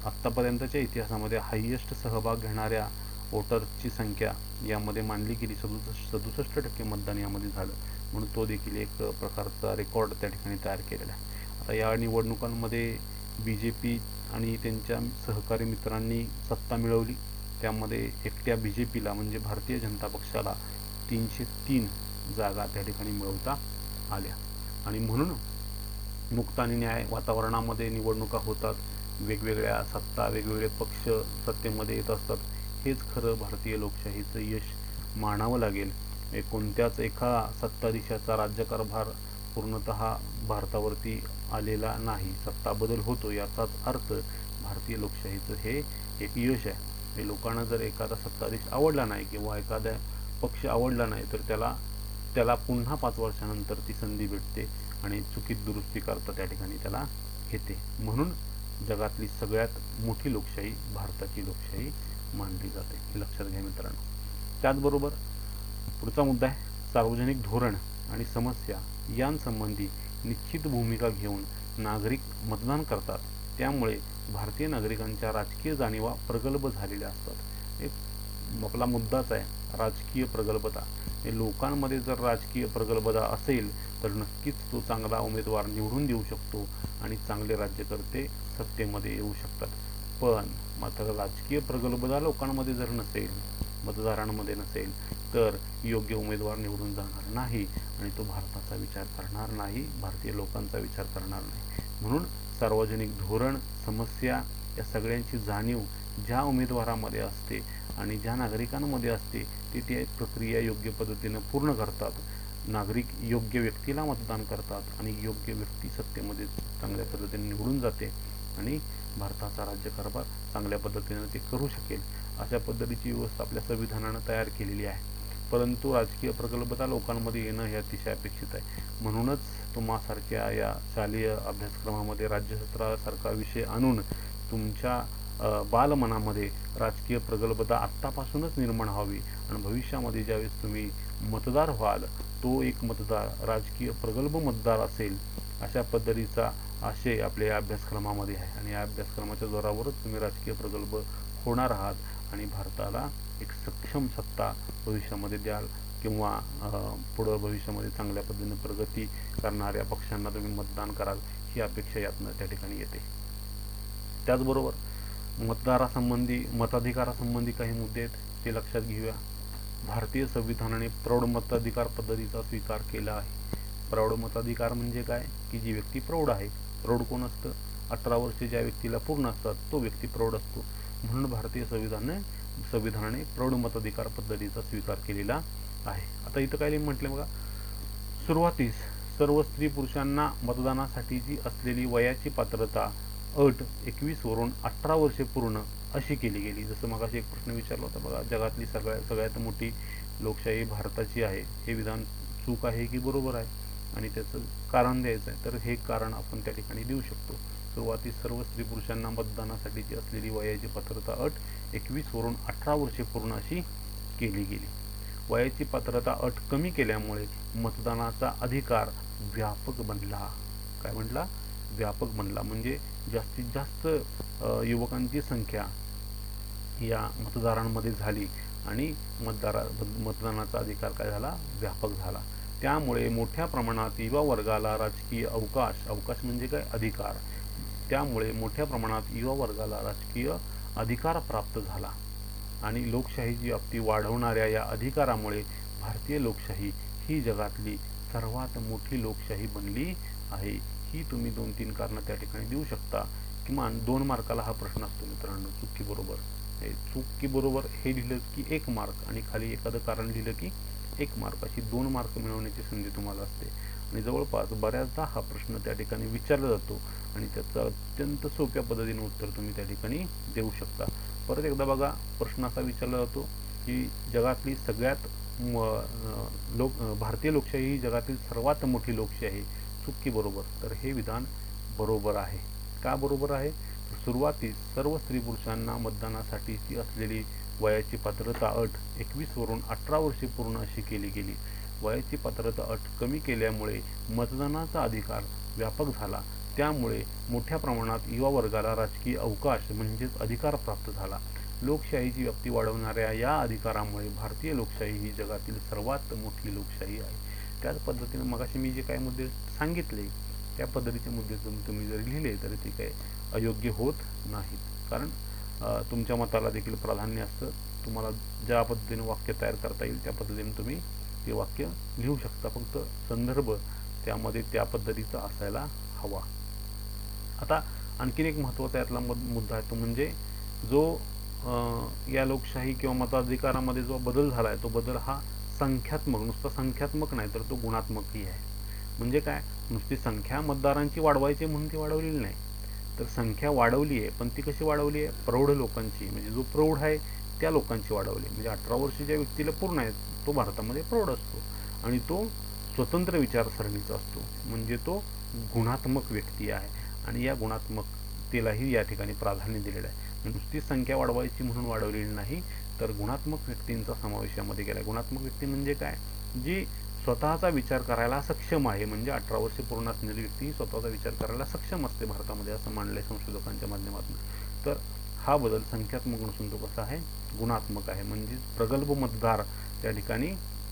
आत्तापर्यंतच्या इतिहासामध्ये हायेस्ट सहभाग घेणाऱ्या वोटर्सची संख्या यामध्ये मानली गेली. 67% मतदान यामध्ये झालं. म्हणून तो देखील एक प्रकारचा रेकॉर्ड त्या ठिकाणी तयार केलेला आहे. आता या निवडणुकांमध्ये BJP आणि त्यांच्या सहकारी मित्रांनी सत्ता मिळवली. त्यामध्ये एकट्या BJPला म्हणजे भारतीय जनता पक्षाला 303 जागा त्या ठिकाणी मिळवता आल्या. आणि म्हणून मुक्त आणि न्याय वातावरणामध्ये निवडणुका होतात. वेगवेगळ्या सत्ता, वेगवेगळे पक्ष सत्तेमध्ये येत असतात. हेच खरं भारतीय लोकशाहीचं यश मानावं लागेल. कोणत्याच एका सत्ताधीशाचा राज्यकारभार पूर्णतः भारतावरती आलेला नाही. सत्ता बदल होतो, याचाच अर्थ भारतीय लोकशाहीचं हे एक यश आहे. लोकांना जर एखादा सत्ताधीश आवडला नाही किंवा एखादा पक्ष आवडला नाही, तर त्याला पुन्हा 5 वर्षानंतर ती संधी भेटते आणि चुकीत दुरुस्ती करता त्या ठिकाणी त्याला येते. म्हणून जगातली सगळ्यात मोठी लोकशाही भारताची लोकशाही मानली जाते. हे लक्षात घ्या मित्रांनो. त्याचबरोबर पुढचा मुद्दा आहे सार्वजनिक धोरण आणि समस्या यांसंबंधी निश्चित भूमिका घेऊन नागरिक मतदान करतात. त्यामुळे भारतीय नागरिकांच्या राजकीय जाणीवा प्रगल्भ झालेल्या असतात. आपला मुद्दाच आहे राजकीय प्रगल्भता. लोकांमध्ये जर राजकीय प्रगल्भता असेल तर नक्कीच तो चांगला उमेदवार निवडून देऊ शकतो आणि चांगले राज्यकर्ते सत्तेमध्ये येऊ शकतात. पण मात्र राजकीय प्रगल्भता लोकांमध्ये जर नसेल, मतदारांमध्ये नसेल, तर योग्य उमेदवार निवडून जाणार नाही आणि तो भारताचा विचार करणार नाही, भारतीय लोकांचा विचार करणार नाही. म्हणून सार्वजनिक धोरण, समस्या या सगळ्यांची जाणीव ज्या उमेदवारामध्ये असते आणि ज्या नागरिकांमध्ये असते ते प्रक्रिया योग्य पद्धतीनं पूर्ण करतात. नागरिक योग्य व्यक्तीला मतदान करतात आणि योग्य व्यक्ती सत्तेमध्ये चांगल्या पद्धतीने निवडून जाते आणि भारताचा राज्यकारभार चांगल्या पद्धतीने ते करू शकेल. अशा पद्धतीची व्यवस्था आपल्या संविधानानं तयार केलेली आहे. परंतु राजकीय प्रगल्भता लोकांमध्ये येणं हे अतिशय अपेक्षित आहे. म्हणूनच तुम्हासारख्या या शालेय अभ्यासक्रमामध्ये राज्यशास्त्रासारखा विषय आणून तुमच्या बालमनामध्ये राजकीय प्रगल्भता आत्तापासूनच निर्माण व्हावी आणि भविष्यामध्ये ज्यावेळेस तुम्ही मतदार व्हाल, तो एक मतदार राजकीय प्रगल्भ मतदार असेल, अशा पद्धतीचा आशय आपल्या या अभ्यासक्रमामध्ये आहे. आणि या अभ्यासक्रमाच्या जोरावरच तुम्ही राजकीय प्रगल्भ होणार आहात आणि भारताला एक सक्षम सत्ता भविष्यामध्ये द्याल. किंवा पुढं भविष्यामध्ये चांगल्या पद्धतीने प्रगती करणाऱ्या पक्षांना तुम्ही मतदान कराल ही अपेक्षा यातनं त्या ठिकाणी येते. त्याचबरोबर मताधिकारासंबंधी काही मुद्दे आहेत ते लक्षात घेऊया. भारतीय संविधानाने प्रौढ मताधिकार पद्धतीचा स्वीकार केला आहे. प्रौढ मताधिकार म्हणजे काय की जी व्यक्ती प्रौढ आहे. प्रौढ कोण असतं? 18 वर्षे ज्या व्यक्तीला पूर्ण असतात तो व्यक्ती प्रौढ असतो. म्हणून भारतीय संविधानाने प्रौढ मताधिकार पद्धतीचा स्वीकार केलेला आहे. आता इथं काय म्हटलं बघा, सुरुवातीस सर्व स्त्री पुरुषांना मतदानासाठीची असलेली वयाची पात्रता अट 21 वरून 18 वर्षे पूर्ण अशी केली गेली. जसं मगाशी एक प्रश्न विचारला होता बघा, जगातली सगळ्यात मोठी लोकशाही भारताची आहे, हे विधान चूक आहे की बरोबर आहे? आणि त्याचं कारण द्यायचं आहे, तर हे कारण आपण त्या ठिकाणी देऊ शकतो. सुरुवातीस सर्व स्त्री पुरुषांना मतदानासाठीची असलेली वयाची पात्रता अट 21 वरून 18 वर्षे पूर्ण अशी केली गेली. वयाची पात्रता अट कमी केल्यामुळे मतदानाचा अधिकार व्यापक बनला. काय म्हटला? व्यापक बनला. म्हणजे जास्तीत जास्त युवकांची संख्या या मतदारांमध्ये झाली आणि मतदानाचा अधिकार काय झाला? व्यापक झाला. त्यामुळे मोठ्या प्रमाणात युवा वर्गाला राजकीय अवकाश म्हणजे काय? अधिकार. त्यामुळे मोठ्या प्रमाणात युवा वर्गाला राजकीय अधिकार प्राप्त झाला आणि लोकशाहीची व्याप्ती वाढवणाऱ्या या अधिकारामुळे भारतीय लोकशाही ही जगातली सर्वात मोठी लोकशाही बनली आहे. ही तुम्ही 2-3 कारणं त्या ठिकाणी देऊ शकता. किमान 2 मार्काला हा प्रश्न असतो मित्रांनो, चूक की बरोबर. चूक की बरोबर हे लिहिलं की 1 मार्क आणि खाली एखादं कारण लिहिलं की 1 मार्क, अशी 2 मार्क मिळवण्याची संधी तुम्हाला असते. आणि जवळपास बऱ्याचदा हा प्रश्न त्या ठिकाणी विचारला जातो आणि त्याचं अत्यंत सोप्या पद्धतीने उत्तर तुम्ही त्या ठिकाणी देऊ शकता. परत एकदा बघा, प्रश्न असा विचारला जातो की जगातली भारतीय लोकशाही ही जगातील सर्वात मोठी लोकशाही आहे. चूक की बरोबर? तर हे विधान बरोबर आहे. का बरोबर आहे? तर सुरुवातीस सर्व स्त्री पुरुषांना मतदानासाठीची असलेली वयाची पात्रता अट 21 वरून 18 वर्षे पूर्ण अशी केली गेली. वयाची पात्रता अट कमी केल्यामुळे मतदानाचा अधिकार व्यापक झाला. त्यामुळे मोठ्या प्रमाणात युवा वर्गाला राजकीय अवकाश म्हणजेच अधिकार प्राप्त झाला. लोकशाहीची व्याप्ती वाढवणाऱ्या या अधिकारामुळे भारतीय लोकशाही ही जगातील सर्वात मोठी लोकशाही आहे. त्याच पद्धतीने मगाशी मी जे काही मुद्दे सांगितले त्या पद्धतीचे मुद्दे तुम्ही जरी लिहिले तरी ते काही अयोग्य होत नाहीत. कारण तुमच्या मताला देखील प्राधान्य असतं. तुम्हाला ज्या पद्धतीने वाक्य तयार करता येईल त्या पद्धतीने तुम्ही ते वाक्य लिहू शकता. फक्त संदर्भ त्यामध्ये त्या पद्धतीचा असायला हवा. आता आणखीन एक महत्त्वाचा यातला मुद्दा आहे तो म्हणजे जो या लोकशाही किंवा मताधिकारामध्ये जो बदल झाला आहे तो बदल हा संख्यात्मक, नुसता संख्यात्मक नाही तर तो गुणात्मकही आहे. म्हणजे काय? नुसती संख्या मतदारांची वाढवायची म्हणून ती वाढवलेली नाही, तर संख्या वाढवली आहे. पण ती कशी वाढवली आहे? प्रौढ लोकांची, म्हणजे जो प्रौढ आहे त्या लोकांची वाढवली. म्हणजे 18 वर्षाच्या व्यक्तीला पूर्ण आहे तो भारतामध्ये प्रौढ असतो आणि तो स्वतंत्र विचारसरणीचा असतो, म्हणजे तो गुणात्मक व्यक्ती आहे आणि या गुणात्मकतेलाही या ठिकाणी प्राधान्य दिलेलं आहे. नुसती संख्या वाढवायची म्हणून वाढवलेली नाही तर गुणात्मक व्यक्तींचा समावेश यामध्ये केला आहे. गुणात्मक व्यक्ती म्हणजे काय? जी स्वतःचा विचार करायला सक्षम आहे. म्हणजे 18 वर्षे पूर्ण असलेली व्यक्ती स्वतःचा विचार करायला सक्षम असते भारतामध्ये, असं मानलंय संशोधकांच्या माध्यमातून. तर हा बदल संख्यात्मक नसून तो कसा आहे? गुणात्मक आहे. म्हणजे प्रगल्भ मतदार त्या ठिकाणी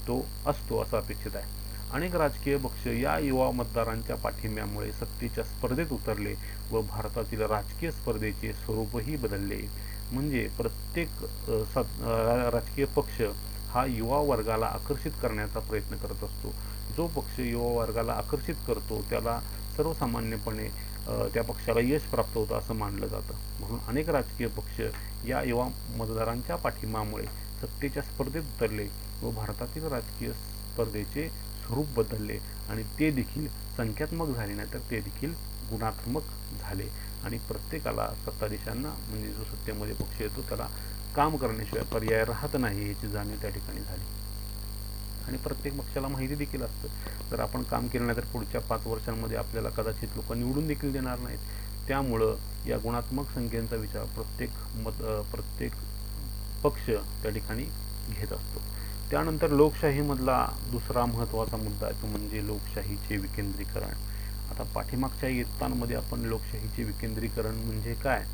तो असतो असं अपेक्षित आहे. अनेक राजकीय पक्ष या युवा मतदारांच्या पाठिंब्यामुळे सत्तेच्या स्पर्धेत उतरले व भारतातील राजकीय स्पर्धेचे स्वरूपही बदलले. म्हणजे प्रत्येक राजकीय पक्ष हा युवा वर्गाला आकर्षित करण्याचा प्रयत्न करत असतो. जो पक्ष युवा वर्गाला आकर्षित करतो त्याला सर्वसामान्यपणे त्या पक्षाला यश प्राप्त होतं असं मानलं जातं. म्हणून अनेक राजकीय पक्ष या युवा मतदारांच्या पाठिंब्यामुळे सत्तेच्या स्पर्धेत उतरले व भारतातील राजकीय स्पर्धेचे स्वरूप बदलले आणि ते देखील संख्यात्मक झाले नाही तर ते देखील गुणात्मक झाले आणि प्रत्येकाला सत्ताधीशांना म्हणजे जो सत्तेमध्ये पक्ष येतो त्याला काम करण्याशिवाय पर्याय राहत नाही याची जाणीव त्या ठिकाणी झाली. आणि प्रत्येक पक्षाला माहिती देखील असतं जर आपण काम केलं नाही तर पुढच्या 5 वर्षांमध्ये आपल्याला कदाचित लोक निवडून देखील देणार नाहीत. त्यामुळं या गुणात्मक संख्येचा विचार प्रत्येक पक्ष त्या ठिकाणी घेत असतो. त्यानंतर लोकशाहीमधला दुसरा महत्त्वाचा मुद्दा आहे तो म्हणजे लोकशाहीचे विकेंद्रीकरण. आता पाठीमागच्या इयत्तांमध्ये आपण लोकशाहीचे विकेंद्रीकरण म्हणजे काय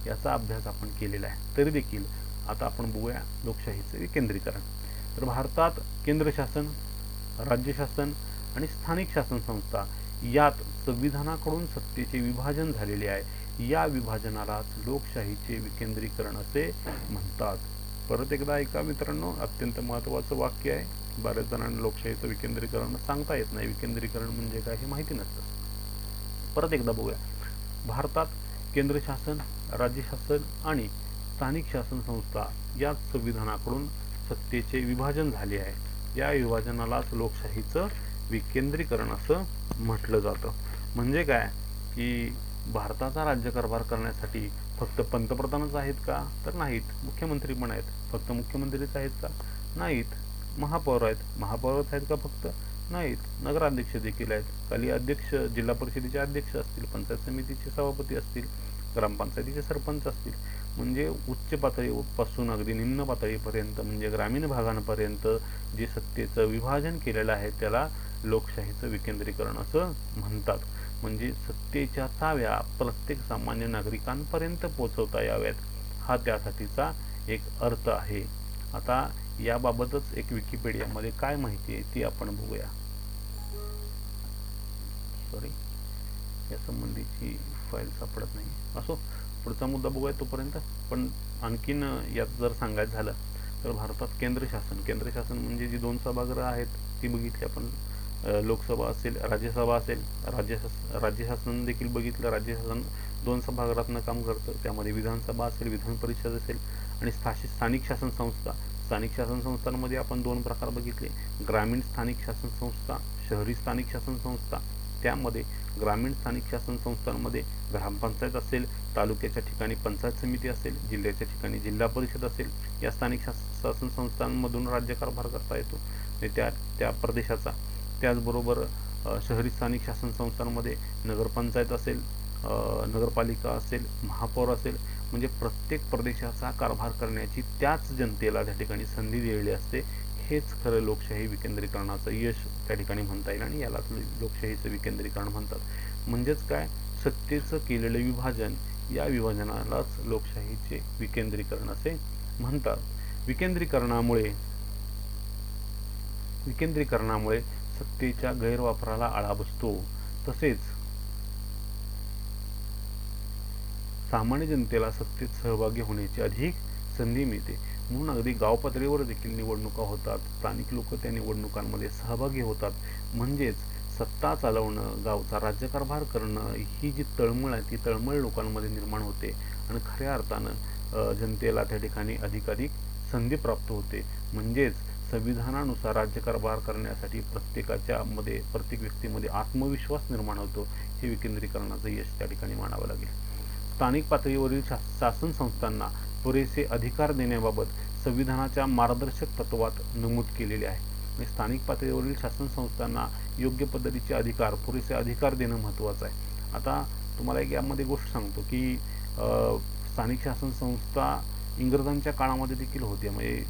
याचा अभ्यास आपण केलेला आहे. तरी देखील आता आपण बघूया लोकशाहीचे विकेंद्रीकरण. तर भारतात केंद्र शासन, राज्य शासन आणि स्थानिक शासन संस्था यात संविधानाकडून सत्तेचे विभाजन झालेले आहे. या विभाजनालाच लोकशाहीचे विकेंद्रीकरण असे म्हणतात. परत एकदा ऐका मित्रांनो, अत्यंत महत्त्वाचं वाक्य आहे. बऱ्याच जणांना लोकशाहीचं विकेंद्रीकरण सांगता येत नाही, विकेंद्रीकरण म्हणजे काय हे माहिती नसतं. परत एकदा बघूया. भारतात केंद्र शासन, राज्य शासन आणि स्थानिक शासन संस्था या संविधानाकडून सत्तेचे विभाजन झाले आहे. या विभाजनालाच लोकशाहीचं विकेंद्रीकरण असं म्हटलं जातं. म्हणजे काय की भारताचा राज्यकारभार करण्यासाठी फक्त पंतप्रधानच आहेत का? तर नाहीत. मुख्यमंत्री पण आहेत. फक्त मुख्यमंत्रीच आहेत का? नाहीत. महापौर आहेत. महापौरच आहेत का फक्त? नाहीत. नगराध्यक्ष देखील आहेत. खाली अध्यक्ष, जिल्हा परिषदेचे अध्यक्ष असतील, पंचायत समितीचे सभापती असतील, ग्रामपंचायतीचे सरपंच असतील. म्हणजे उच्च पातळीपासून अगदी निम्न पातळीपर्यंत म्हणजे ग्रामीण भागांपर्यंत जे सत्तेचं विभाजन केलेलं आहे त्याला लोकशाहीचं विकेंद्रीकरण असं म्हणतात. म्हणजे सत्तेच्या चाव्या प्रत्येक सामान्य नागरिकांपर्यंत पोहोचवता याव्यात, हा त्यासाठीचा एक अर्थ आहे. आता याबाबतच एक विकिपीडियामध्ये काय माहिती आहे ती आपण बघूया. सॉरी, या संबंधीची फाईल सापडत नाही. असो, पुढचा मुद्दा बघूया तोपर्यंत. पण आणखीन यात जर सांगायचं झालं तर भारतात केंद्र शासन म्हणजे जी 2 सभागृह आहेत ती बघितली आपण. लोकसभा असेल, राज्यसभा असेल, राज्य शासन देखील बघितलं. राज्य शासन 2 सभागृहातनं काम करतं. त्यामध्ये विधानसभा असेल, विधान परिषद असेल आणि स्थानिक शासन संस्था. स्थानिक शासन संस्थांमध्ये आपण 2 प्रकार बघितले. ग्रामीण स्थानिक शासन संस्था, शहरी स्थानिक शासन संस्था. त्यामध्ये ग्रामीण स्थानिक शासन संस्थांमध्ये ग्रामपंचायत असेल, तालुक्याच्या ठिकाणी पंचायत समिती असेल, जिल्ह्याच्या ठिकाणी जिल्हा परिषद असेल. या स्थानिक शासन संस्थांमधून राज्यकारभार करता येतो त्या प्रदेशाचा. त्याचबरोबर शहरी स्थानिक शासन संस्थांमध्ये नगरपंचायत असेल, नगरपालिका असेल, महापौर असेल. म्हणजे प्रत्येक प्रदेशाचा कारभार करण्याची त्याच जनतेला त्या ठिकाणी संधी दिलेली असते. हेच खरं लोकशाही विकेंद्रीकरणाचं यश त्या ठिकाणी म्हणता येईल आणि यालाच लोकशाहीचं विकेंद्रीकरण म्हणतात. म्हणजेच काय, सत्तेचं केलेलं विभाजन, या विभाजनालाच लोकशाहीचे विकेंद्रीकरण असे म्हणतात. विकेंद्रीकरणामुळे सत्तेच्या गैरवापराला आळा बसतो. तसेच सामान्य जनतेला सत्तेत सहभागी होण्याची अधिक संधी मिळते. म्हणून अगदी गाव पातळीवर देखील निवडणुका होतात. स्थानिक लोक त्या निवडणुकांमध्ये सहभागी होतात. म्हणजेच सत्ता चालवणं, गावचा राज्यकारभार करणं, ही जी तळमळ आहे ती तळमळ लोकांमध्ये निर्माण होते आणि खऱ्या अर्थानं जनतेला त्या ठिकाणी अधिकाधिक संधी प्राप्त होते. म्हणजेच संविधानानुसार राज्यकारभार करण्यासाठी प्रत्येक व्यक्तीमध्ये आत्मविश्वास निर्माण होतो. हे विकेंद्रीकरणाचं यश त्या ठिकाणी मानावं लागेल. स्थानिक पातळीवरील शासन संस्थांना पुरेसे अधिकार देण्याबाबत संविधानाच्या मार्गदर्शक तत्वात नमूद केलेले आहे. स्थानिक पातळीवरील शासन संस्थांना योग्य पद्धतीचे अधिकार, पुरेसे अधिकार देणं महत्त्वाचं आहे. आता तुम्हाला एक यामध्ये गोष्ट सांगतो की स्थानिक शासन संस्था इंग्रजांच्या काळामध्ये देखील होत्या. म्हणजे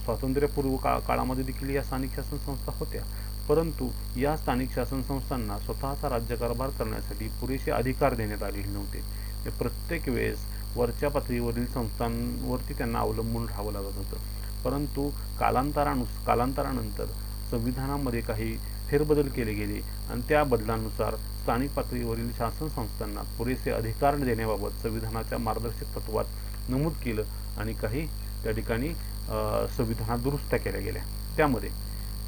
स्वातंत्र्यपूर्व काळामध्ये देखील या स्थानिक शासन संस्था होत्या. परंतु या स्थानिक शासन संस्थांना स्वतःचा राज्यकारभार करण्यासाठी पुरेसे अधिकार देण्यात आलेले नव्हते. प्रत्येक वेळेस वरच्या पातळीवरील संस्थांवरती त्यांना अवलंबून राहावं लागत होतं. परंतु कालांतरानंतर संविधानामध्ये काही फेरबदल केले गेले आणि त्या बदलांनुसार स्थानिक पातळीवरील शासन संस्थांना पुरेसे अधिकार देण्याबाबत संविधानाच्या मार्गदर्शक तत्वात नमूद केलं आणि काही त्या ठिकाणी संविधानात दुरुस्त्या केल्या गेल्या. त्यामध्ये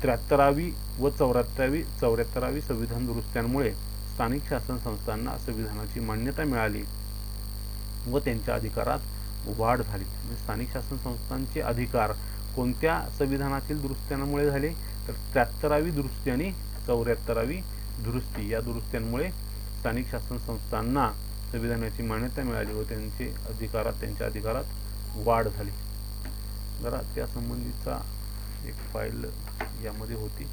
73वी व 74वी संविधान दुरुस्त्यांमुळे स्थानिक शासन संस्थांना संविधानाची मान्यता मिळाली व त्यांच्या अधिकारात वाढ झाली. म्हणजे स्थानिक शासन संस्थांचे अधिकार कोणत्या संविधानातील दुरुस्त्यांमुळे झाले तर 73वी दुरुस्ती आणि 74वी दुरुस्ती, या दुरुस्त्यांमुळे स्थानिक शासन संस्थांना संविधानाची मान्यता मिळाली व त्यांच्या अधिकारात वाढ झाली. जरा त्या संबंधीचा एक फाईल यामध्ये होती,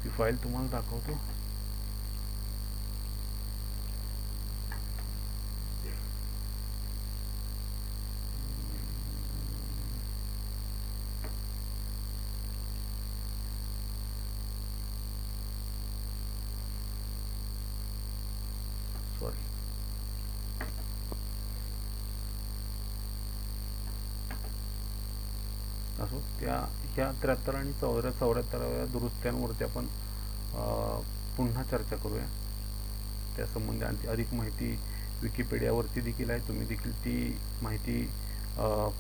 ती फाईल तुम्हाला दाखवतो. असो, असो, ह्या 73 आणि 74व्या दुरुस्त्यांवरती आपण पुन्हा चर्चा करूया. त्यासंबंधी अधिक माहिती विकिपीडियावरती देखील आहे, तुम्ही देखील ती माहिती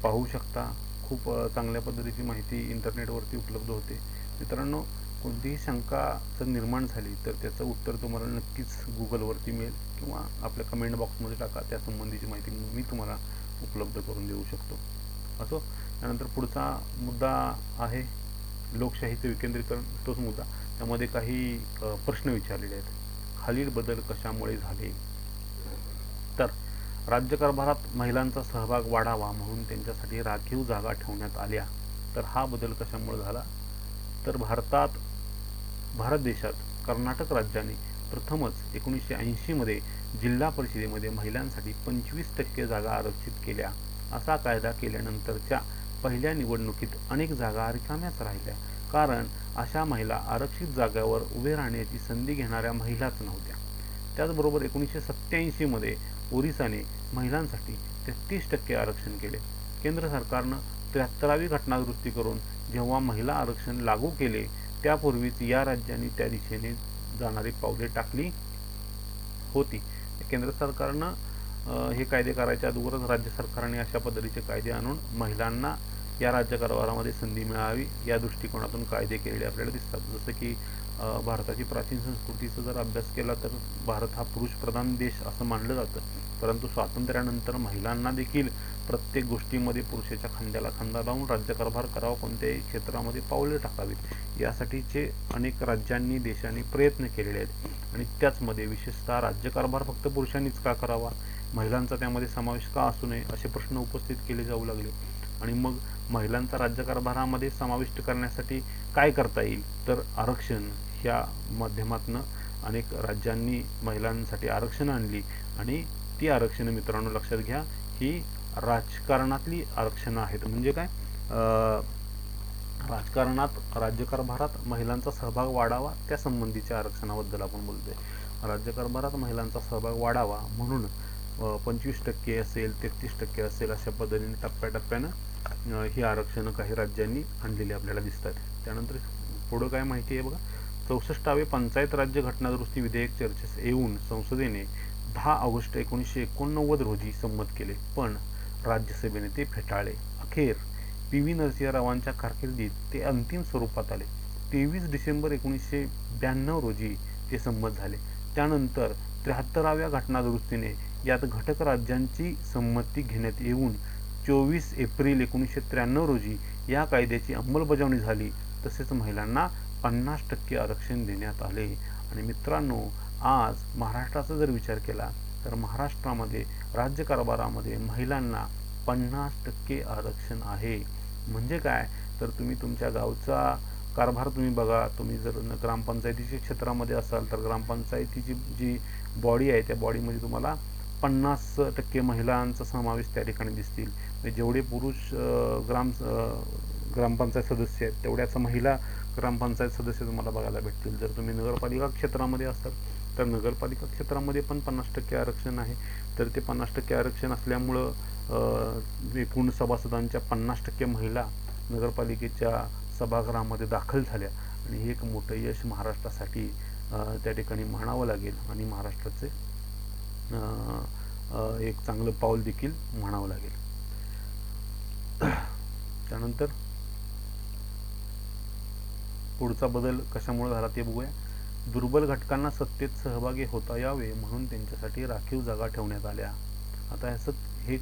पाहू शकता. खूप चांगल्या पद्धतीची माहिती इंटरनेटवरती उपलब्ध होते. मित्रांनो, कोणतीही शंका जर निर्माण झाली तर त्याचं उत्तर तुम्हाला नक्कीच गुगलवरती मिळेल किंवा आपल्या कमेंट बॉक्समध्ये टाका, त्यासंबंधीची माहिती मी तुम्हाला उपलब्ध करून देऊ शकतो. असो, त्यानंतर पुढचा मुद्दा आहे लोकशाहीचे विकेंद्रीकरण, तोच मुद्दा. त्यामध्ये काही प्रश्न विचारलेले आहेत. खालील बदल कशामुळे झाले? तर राज्यकारभारात महिलांचा सहभाग वाढावा म्हणून त्यांच्यासाठी राखीव जागा ठेवण्यात आल्या. तर हा बदल कशामुळे झाला? तर भारत देशात कर्नाटक राज्याने प्रथमच 1980 जिल्हा परिषदेमध्ये महिलांसाठी 25% जागा आरक्षित केल्या. असा कायदा केल्यानंतरच्या पहिल्या निवडणुकीत अनेक जागा रिकाम्याच राहिल्या, कारण अशा महिला आरक्षित जागांवर उभे राहण्याची संधी घेणाऱ्या महिलाच नव्हत्या. त्याचबरोबर 1987 ओरिसाने महिलांसाठी 33% आरक्षण केले. केंद्र सरकारनं 73वी घटनादुरुस्ती करून जेव्हा महिला आरक्षण लागू केले त्यापूर्वीच या राज्यांनी त्या दिशेने जाणारी पावले टाकली होती. केंद्र सरकारनं हे कायदे करायच्या अगोदरच राज्य सरकारने अशा पद्धतीचे कायदे आणून महिलांना या राज्यकारभारामध्ये संधी मिळावी या दृष्टिकोनातून कायदे केलेले आपल्याला दिसतात. जसं की भारताची प्राचीन संस्कृतीचा जर अभ्यास केला तर भारत हा पुरुषप्रधान देश असं मानलं जातं, परंतु स्वातंत्र्यानंतर महिलांना देखील प्रत्येक गोष्टीमध्ये पुरुषाच्या खांद्याला खांदा लावून राज्यकारभार करावा, कोणत्याही क्षेत्रामध्ये पावले टाकावीत यासाठीचे अनेक राज्यांनी देशांनी प्रयत्न केलेले आहेत. आणि त्याचमध्ये विशेषतः राज्यकारभार फक्त पुरुषांनीच का करावा, महिलांचा त्यामध्ये समावेश का असू नये असे प्रश्न उपस्थित केले जाऊ लागले. आणि मग महिलांचा राज्यकारभारामध्ये समाविष्ट करण्यासाठी काय करता येईल, तर आरक्षण ह्या माध्यमातून अनेक राज्यांनी महिलांसाठी आरक्षण आणली. आणि ती आरक्षणं मित्रांनो लक्षात घ्या, ही राजकारणातली आरक्षणं आहेत. म्हणजे काय, राजकारणात राज्यकारभारात महिलांचा सहभाग वाढावा त्या संबंधीच्या आरक्षणाबद्दल आपण बोलतोय. राज्यकारभारात महिलांचा सहभाग वाढावा म्हणून 25% असेल, 33% असेल, अशा पद्धतीने टप्प्याटप्प्यानं ही आरक्षणं काही राज्यांनी आणलेली आपल्याला दिसतात. त्यानंतर पुढं काय माहिती आहे बघा. 64वे पंचायत राज्य घटनादुरुस्ती विधेयक चर्चेस येऊन संसदेने 10 ऑगस्ट 1989 रोजी संमत केले, पण राज्यसभेने ते फेटाळले. अखेर PV नरसिंहरावांच्या कारकिर्दीत ते अंतिम स्वरूपात आले. 23 डिसेंबर 1992 रोजी ते संमत झाले. त्यानंतर 73व्या घटनादुरुस्तीने यात घटक राज्यांची संमती घेण्यात येऊन 24 एप्रिल 1993 रोजी या कायद्याची अंमलबजावणी झाली. तसेच महिलांना 50% आरक्षण देण्यात आले. आणि मित्रांनो, आज महाराष्ट्राचा जर विचार केला तर महाराष्ट्रामध्ये राज्यकारभारामध्ये महिलांना 50% आरक्षण आहे. म्हणजे काय, तर तुम्ही तुमच्या गावचा कारभार तुम्ही बघा. तुम्ही जर ग्रामपंचायतीच्या क्षेत्रामध्ये असाल तर ग्रामपंचायतीची जी बॉडी आहे त्या बॉडीमध्ये तुम्हाला 50% महिलांचा समावेश त्या ठिकाणी दिसतील. जेवढे पुरुष ग्रामपंचायत सदस्य आहेत तेवढ्याच महिला ग्रामपंचायत सदस्य तुम्हाला बघायला भेटतील. जर तुम्ही नगरपालिका क्षेत्रामध्ये असाल तर नगरपालिका क्षेत्रामध्ये पण 50% आरक्षण आहे. तर ते 50% आरक्षण असल्यामुळं एकूण सभासदांच्या 50% महिला नगरपालिकेच्या सभागृहामध्ये दाखल झाल्या. आणि हे एक मोठं यश महाराष्ट्रासाठी त्या ठिकाणी म्हणावं लागेल आणि महाराष्ट्राचे एक चांगलं पाऊल देखील म्हणावं लागेल. त्यानंतर पुढचा बदल कशामुळे झाला ते बघूया. दुर्बल घटकांना सत्तेत सहभागी होता यावे म्हणून त्यांच्यासाठी राखीव जागा ठेवण्यात आल्या. आता हे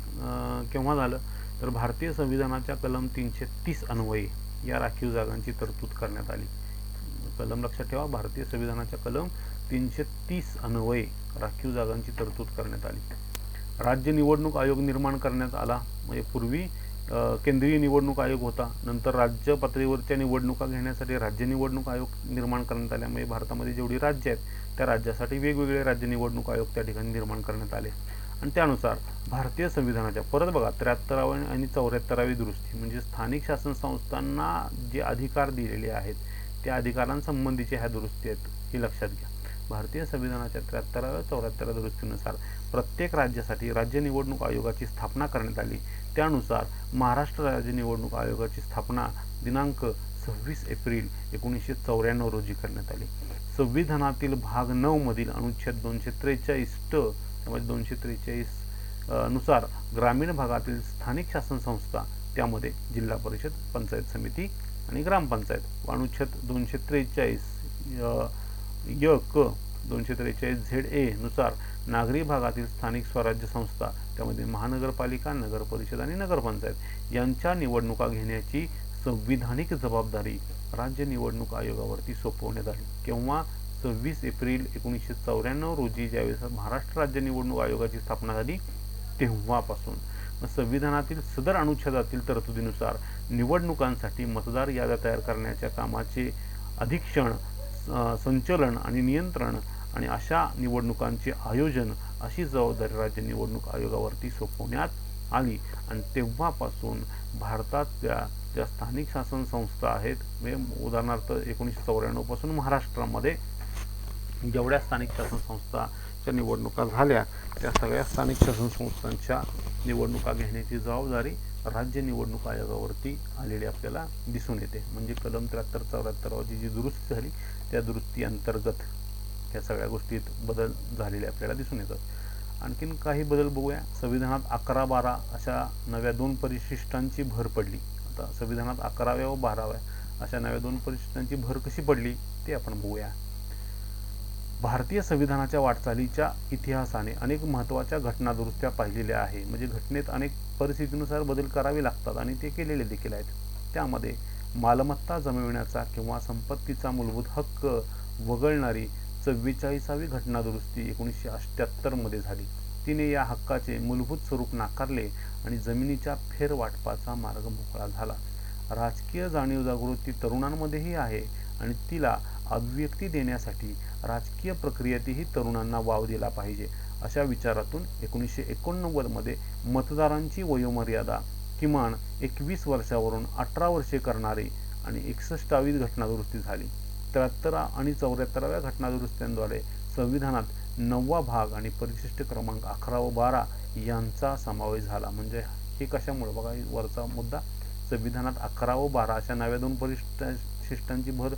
केव्हा झालं, तर भारतीय संविधानाच्या कलम 330 अन्वये या राखीव जागांची तरतूद करण्यात आली. कलम लक्षात ठेवा, भारतीय संविधानाच्या कलम 330 अन्वये राखीव जागांची तरतूद करण्यात आली. राज्य निवडणूक आयोग निर्माण करण्यात आला. म्हणजे पूर्वी केंद्रीय निवडणूक आयोग होता, नंतर राज्य पातळीवरच्या निवडणुका घेण्यासाठी राज्य निवडणूक आयोग निर्माण करण्यात आल्यामुळे भारतामध्ये जेवढी राज्य आहेत त्या राज्यासाठी वेगवेगळे राज्य निवडणूक आयोग त्या ठिकाणी निर्माण करण्यात आले. आणि त्यानुसार भारतीय संविधानाच्या परत बघा 73वी आणि 74वी दुरुस्ती म्हणजे स्थानिक शासन संस्थांना जे अधिकार दिलेले आहेत त्या अधिकारांसंबंधीच्या ह्या दुरुस्ती आहेत, हे लक्षात घ्या. भारतीय संविधानाच्या 73व्या 74व्या दुरुस्तीनुसार प्रत्येक राज्यासाठी राज्य निवडणूक आयोगाची स्थापना करण्यात आली. त्यानुसार महाराष्ट्र राज्य निवडणूक आयोगाची स्थापना दिनांक 26 एप्रिल 1994 रोजी करण्यात आली. संविधानातील भाग 9 मधील अनुच्छेद 243 त्यामध्ये 243 नुसार ग्रामीण भागातील स्थानिक शासन संस्था, त्यामध्ये जिल्हा परिषद, पंचायत समिती आणि ग्रामपंचायत, अनुच्छेद 243 क 243 ZA नुसार नागरी भागातील स्थानिक स्वराज्य संस्था, त्यामध्ये महानगरपालिका, नगर परिषद आणि नगरपंचायत यांच्या निवडणुका घेण्याची संविधानिक जबाबदारी राज्य निवडणूक आयोगावरती सोपवण्यात आली. केव्हा? 26 एप्रिल 1994 रोजी ज्यावेळेस महाराष्ट्र राज्य निवडणूक आयोगाची स्थापना झाली तेव्हापासून. संविधानातील सदर अनुच्छेदातील तरतुदीनुसार निवडणुकांसाठी मतदार याद्या तयार करण्याच्या कामाचे अधीक्षण, संचलन आणि नियंत्रण आणि अशा निवडणुकांचे आयोजन अशी जबाबदारी राज्य निवडणूक आयोगावरती सोपवण्यात आली. आणि तेव्हापासून भारतातल्या ज्या स्थानिक शासन संस्था आहेत, उदाहरणार्थ 1994 पासून महाराष्ट्रामध्ये जेवढ्या स्थानिक शासन संस्थाच्या निवडणुका झाल्या त्या सगळ्या स्थानिक शासन संस्थांच्या निवडणुका घेण्याची जबाबदारी राज्य निवडणूक आयोगावरती आलेली आपल्याला दिसून येते. म्हणजे कलम 73-74 जी दुरुस्ती झाली त्या दुरुस्ती अंतर्गत ह्या सगळ्या गोष्टीत बदल झालेले आपल्याला दिसून येतात. आणखीन काही बदल बघूया. संविधानात 11-12 अशा नव्या 2 परिशिष्टांची भर पडली. आता संविधानात 11व्या व 12व्या अशा नव्या 2 परिशिष्टांची भर कशी पडली ते आपण बघूया. भारतीय संविधानाच्या वाटचालीच्या इतिहासाने अनेक महत्त्वाच्या घटना दुरुस्त्या पाहिलेल्या आहे. म्हणजे घटनेत अनेक परिस्थितीनुसार बदल करावे लागतात आणि ते केलेले देखील आहेत. त्यामध्ये मालमत्ता जमविण्याचा किंवा संपत्तीचा मूलभूत हक्क वगळणारी 44वी घटना दुरुस्ती 1978 मध्ये झाली. तिने या हक्काचे मूलभूत स्वरूप नाकारले आणि जमिनीच्या फेरवाटपाचा मार्ग मोकळा झाला. राजकीय जाणीव जागृती तरुणांमध्येही आहे आणि तिला अभिव्यक्ती देण्यासाठी राजकीय प्रक्रियेतही तरुणांना वाव दिला पाहिजे. अशा विचारातून 1989 मध्ये मतदारांची वयोमर्यादा किमान 21 वर्षावरून 18 वर्षे करणारी आणि 61वी घटना दुरुस्ती झाली. 73 आणि 74व्या घटना दुरुस्त्यांद्वारे संविधानात 9वा भाग आणि परिशिष्ट क्रमांक 11 व 12 यांचा समावेश झाला. म्हणजे हे कशामुळे बघा, वरचा मुद्दा, संविधानात 11 व 12 अशा नव्या 2 परिशिष्टांची भर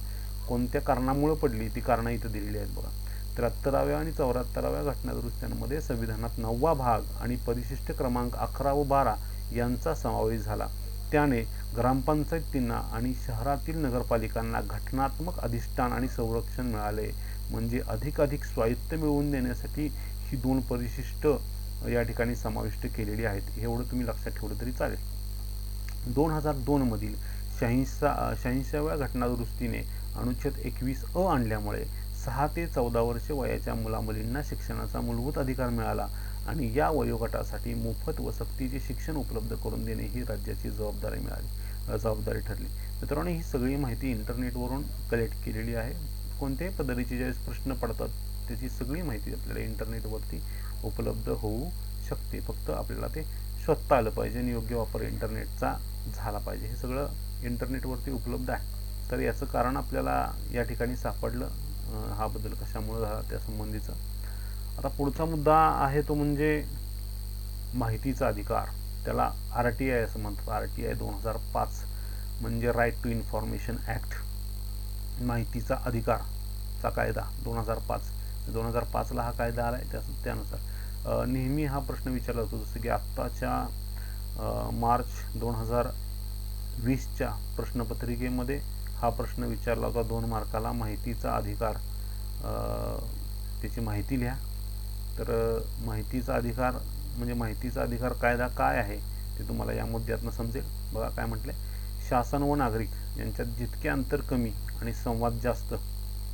कोणत्या कारणामुळे पडली ती कारणं इथं दिलेली आहेत बघा. 73व्या आणि 74व्या घटना दुरुस्त्यांमध्ये संविधानात 9वा भाग आणि परिशिष्ट क्रमांक 11 व 12 यांचा समावेश झाला. त्याने ग्रामपंचायतींना आणि शहरातील नगरपालिकांना घटनात्मक अधिष्ठान आणि संरक्षण मिळाले. म्हणजे अधिकाधिक स्वायत्त मिळवून देण्यासाठी ही 2 परिशिष्ट या ठिकाणी समाविष्ट केलेली आहेत. एवढं तुम्ही लक्षात ठेवलं तरी चालेल. 2002 मधील 86व्या घटना दुरुस्तीने अनुच्छेद 21 आणल्यामुळे 6 ते 14 वर्षे वयाच्या मुलामुलींना शिक्षणाचा मूलभूत अधिकार मिळाला आणि या वयोगटासाठी मोफत व सक्तीचे शिक्षण उपलब्ध करून देणे ही राज्याची जबाबदारी ठरली. मित्रांनो, ही सगळी माहिती इंटरनेटवरून कलेक्ट केलेली आहे. कोणत्याही पद्धतीचे ज्यावेळेस प्रश्न पडतात त्याची सगळी माहिती आपल्याला इंटरनेटवरती उपलब्ध होऊ शकते. फक्त आपल्याला ते शोधता आलं पाहिजे आणि योग्य वापर इंटरनेटचा झाला पाहिजे. हे सगळं इंटरनेटवरती उपलब्ध आहे. तर याचं कारण आपल्याला या ठिकाणी सापडलं. हा बदल कशामुळे झाला त्या संबंधीचा. आता पुढचा मुद्दा आहे तो म्हणजे माहितीचा अधिकार. त्याला RTI असं म्हणतात. RTI 2005 म्हणजे राईट टू इन्फॉर्मेशन ॲक्ट, माहितीचा अधिकारचा कायदा 2005ला हा कायदा आला आहे. त्यानुसार नेहमी हा प्रश्न विचारला जातो. जसं की आत्ताच्या मार्च 2020च्या प्रश्नपत्रिकेमध्ये हा प्रश्न विचारला होता 2 मार्काला. माहितीचा अधिकार, त्याची माहिती लिहा. तर माहितीचा अधिकार म्हणजे माहितीचा अधिकार कायदा काय आहे ते तुम्हाला या मुद्द्यातनं समजेल. बघा काय म्हटलंय, शासन व नागरिक यांच्यात जितके अंतर कमी आणि संवाद जास्त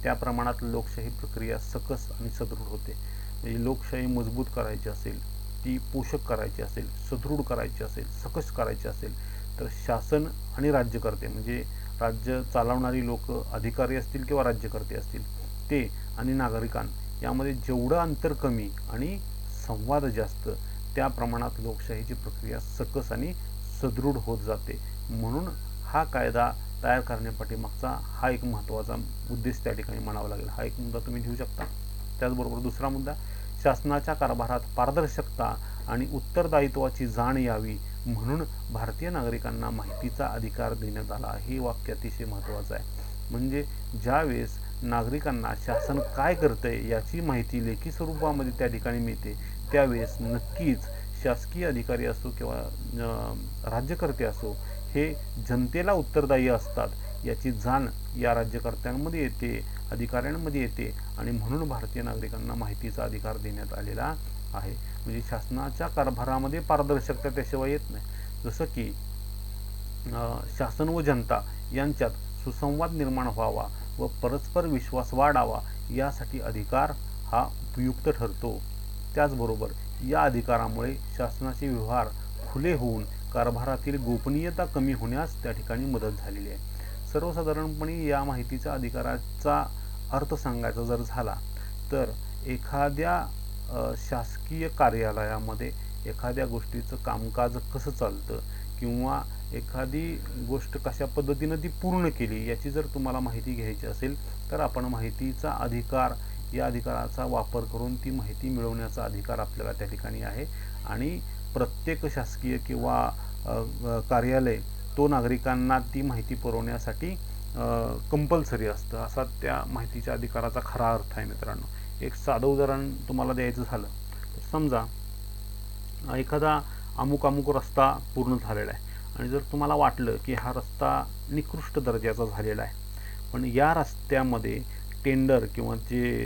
त्या प्रमाणात लोकशाही प्रक्रिया सकस आणि सदृढ होते. म्हणजे लोकशाही मजबूत करायची असेल, ती पोषक करायची असेल, सदृढ करायची असेल, सकस करायची असेल तर शासन आणि राज्यकर्ते म्हणजे राज्य चालवणारी लोक, अधिकारी असतील किंवा राज्यकर्ते असतील, ते आणि नागरिकां यामध्ये जेवढं अंतर कमी आणि संवाद जास्त त्या प्रमाणात लोकशाहीची प्रक्रिया सकस आणि सदृढ होत जाते. म्हणून हा कायदा तयार करण्यापाठीमागचा हा एक महत्त्वाचा उद्देश त्या ठिकाणी म्हणावा लागेल. हा एक मुद्दा तुम्ही घेऊ शकता. त्याचबरोबर दुसरा मुद्दा, शासनाच्या कारभारात पारदर्शकता आणि उत्तरदायित्वाची जाण यावी म्हणून भारतीय नागरिकांना माहितीचा अधिकार देण्यात आला. हे वाक्य अतिशय महत्त्वाचं आहे. म्हणजे ज्यावेळेस नागरिकांना शासन काय करतंय याची माहिती लेखी स्वरूपामध्ये त्या ठिकाणी मिळते, त्यावेळेस नक्कीच शासकीय अधिकारी असो किंवा राज्यकर्ते असो हे जनतेला उत्तरदायी असतात याची जाण या राज्यकर्त्यांमध्ये येते, अधिकाऱ्यांमध्ये येते आणि म्हणून भारतीय नागरिकांना माहितीचा अधिकार देण्यात आलेला आहे. म्हणजे शासनाच्या कारभारामध्ये पारदर्शकता त्याशिवाय येत नाही. जसं की शासन व जनता यांच्यात सुसंवाद निर्माण व्हावा व परस्पर विश्वास वाढावा यासाठी अधिकार हा उपयुक्त ठरतो. त्याचबरोबर या अधिकारामुळे शासनाचे व्यवहार खुले होऊन कारभारातील गोपनीयता कमी होण्यास त्या ठिकाणी मदत झालेली आहे. सर्वसाधारणपणे या माहितीच्या अधिकाराचा अर्थ सांगायचा जर झाला तर एखाद्या शासकीय कार्यालयामध्ये एखाद्या गोष्टीचं कामकाज कसं चालतं किंवा एखादी गोष्ट कशा पद्धतीनं ती पूर्ण केली याची जर तुम्हाला माहिती घ्यायची असेल तर आपण माहितीचा अधिकार या अधिकाराचा वापर करून ती माहिती मिळवण्याचा अधिकार आपल्याला त्या ठिकाणी आहे. आणि प्रत्येक शासकीय किंवा कार्यालय तो नागरिकांना ती माहिती पुरवण्यासाठी कंपल्सरी असतं, असा त्या माहितीच्या अधिकाराचा खरा अर्थ आहे. मित्रांनो, एक साधं उदाहरण तुम्हाला द्यायचं झालं तर समजा एखादा अमुक रस्ता पूर्ण झालेला आहे आणि जर तुम्हाला वाटलं की हा रस्ता निकृष्ट दर्जाचा झालेला आहे, पण या रस्त्यामध्ये टेंडर किंवा जे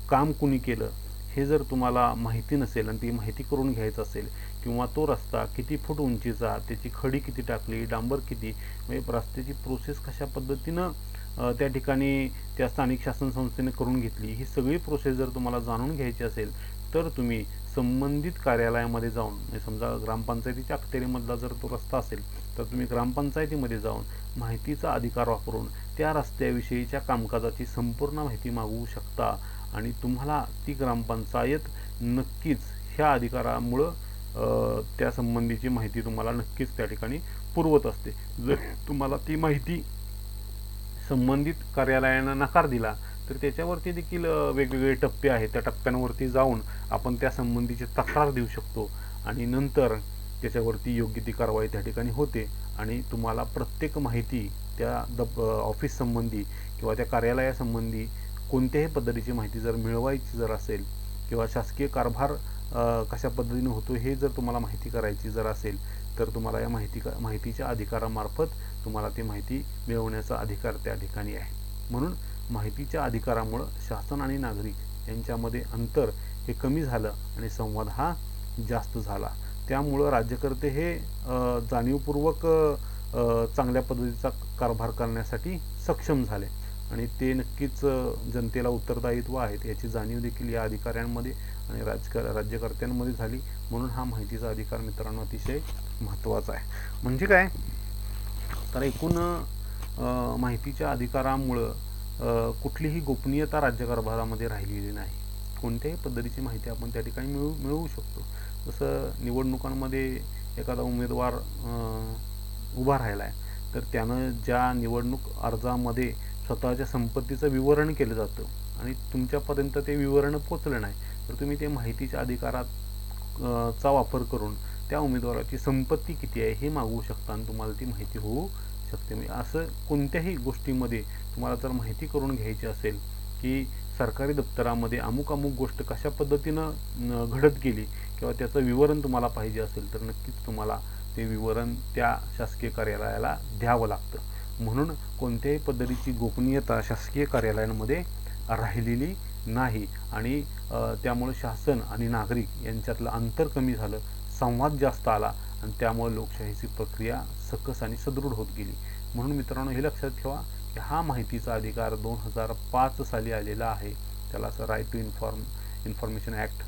काम कुणी केलं हे जर तुम्हाला माहिती नसेल आणि ती माहिती करून घ्यायचं असेल किंवा तो रस्ता किती फूट उंचीचा, त्याची खडी किती टाकली, डांबर किती, म्हणजे रस्त्याची प्रोसेस कशा पद्धतीनं त्या ठिकाणी त्या स्थानिक शासन संस्थेने करून घेतली, ही सगळी प्रोसेस जर तुम्हाला जाणून घ्यायची असेल तर तुम्ही संबंधित कार्यालयामध्ये जाऊन, समजा ग्रामपंचायतीच्या अखत्यारीमधला जर तो रस्ता असेल तर तुम्ही ग्रामपंचायतीमध्ये जाऊन माहितीचा अधिकार वापरून त्या रस्त्याविषयीच्या कामकाजाची संपूर्ण माहिती मागवू शकता आणि तुम्हाला ती ग्रामपंचायत नक्कीच ह्या अधिकारामुळं त्या संबंधीची माहिती तुम्हाला नक्कीच त्या ठिकाणी पुरवत असते. जर तुम्हाला ती माहिती संबंधित कार्यालयानं नकार दिला तर त्याच्यावरती देखील वेगवेगळे टप्पे आहेत. त्या टप्प्यांवरती जाऊन आपण त्या संबंधीची तक्रार देऊ शकतो आणि नंतर त्याच्यावरती योग्य ती कारवाई त्या ठिकाणी होते आणि तुम्हाला प्रत्येक माहिती त्या ऑफिस संबंधी किंवा त्या कार्यालयासंबंधी कोणत्याही पद्धतीची माहिती जर मिळवायची जर असेल किंवा शासकीय कारभार कशा पद्धतीने होतो हे जर तुम्हाला माहिती करायची जर असेल तर तुम्हाला या माहितीच्या अधिकारामार्फत तुम्हाला ती माहिती मिळवण्याचा अधिकार त्या ठिकाणी आहे. म्हणून माहितीच्या अधिकारामुळं शासन आणि नागरिक यांच्यामध्ये अंतर हे कमी झालं आणि संवाद हा जास्त झाला. त्यामुळं राज्यकर्ते हे जाणीवपूर्वक चांगल्या पद्धतीचा कारभार करण्यासाठी सक्षम झाले आणि ते नक्कीच जनतेला उत्तरदायित्व आहेत याची जाणीव देखील या अधिकाऱ्यांमध्ये आणि राज्यकर्त्यांमध्ये झाली. म्हणून हा माहितीचा अधिकार मित्रांनो अतिशय महत्त्वाचा आहे. म्हणजे काय तर एकूण माहितीच्या अधिकारामुळं कुठलीही गोपनीयता राज्यकारभारामध्ये राहिलेली नाही. कोणत्याही पद्धतीची माहिती आपण त्या ठिकाणी मिळवू शकतो. जसं निवडणुकांमध्ये एखादा उमेदवार उभा राहिला आहे तर त्यानं ज्या निवडणूक अर्जामध्ये स्वतःच्या संपत्तीचं विवरण केलं जातं आणि तुमच्यापर्यंत ते विवरण पोचलं नाही तर तुम्ही ते माहितीच्या अधिकारात चा वापर करून त्या उमेदवाराची संपत्ती किती आहे हे मागवू शकता आणि तुम्हाला ती माहिती होऊ शकते. म्हणजे असं कोणत्याही गोष्टीमध्ये तुम्हाला जर माहिती करून घ्यायची असेल की सरकारी दप्तरामध्ये अमुक गोष्ट कशा पद्धतीनं घडत गेली किंवा त्याचं विवरण तुम्हाला पाहिजे असेल तर नक्कीच तुम्हाला ते विवरण त्या शासकीय कार्यालयाला द्यावं लागतं. म्हणून कोणत्याही पद्धतीची गोपनीयता शासकीय कार्यालयांमध्ये राहिलेली नाही आणि त्यामुळे शासन आणि नागरिक यांच्यातलं अंतर कमी झालं, संवाद जास्त आला आणि त्यामुळे लोकशाहीची प्रक्रिया सकस आणि सदृढ होत गेली. म्हणून मित्रांनो हे लक्षात ठेवा की हा माहितीचा अधिकार 2005 साली आलेला आहे. त्याला असं राईट टू इन्फॉर्मेशन ॲक्ट.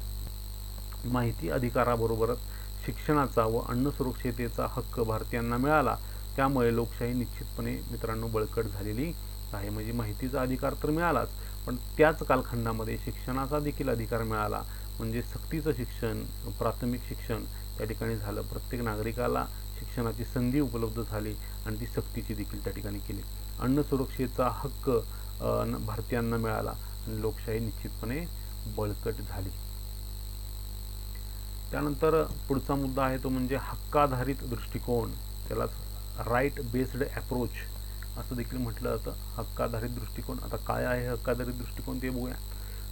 माहिती अधिकाराबरोबरच शिक्षणाचा व अन्न सुरक्षिततेचा हक्क भारतीयांना मिळाला. त्यामुळे लोकशाही निश्चितपणे मित्रांनो बळकट झालेली आहे. म्हणजे माहितीचा अधिकार तर मिळालाच पण त्याच कालखंडामध्ये शिक्षणाचा देखील अधिकार मिळाला. म्हणजे सक्तीचं शिक्षण, प्राथमिक शिक्षण त्या ठिकाणी झालं. प्रत्येक नागरिकाला शिक्षणाची संधी उपलब्ध झाली आणि ती सक्तीची देखील त्या ठिकाणी केली. अन्न सुरक्षेचा हक्क भारतीयांना मिळाला आणि लोकशाही निश्चितपणे बळकट झाली. त्यानंतर पुढचा मुद्दा आहे तो म्हणजे हक्काधारित दृष्टिकोन, त्याला राईट बेस्ड अप्रोच असं देखील म्हटलं जातं. हक्काधारित दृष्टिकोन, आता काय आहे हक्काधारित दृष्टिकोन ते बघूया.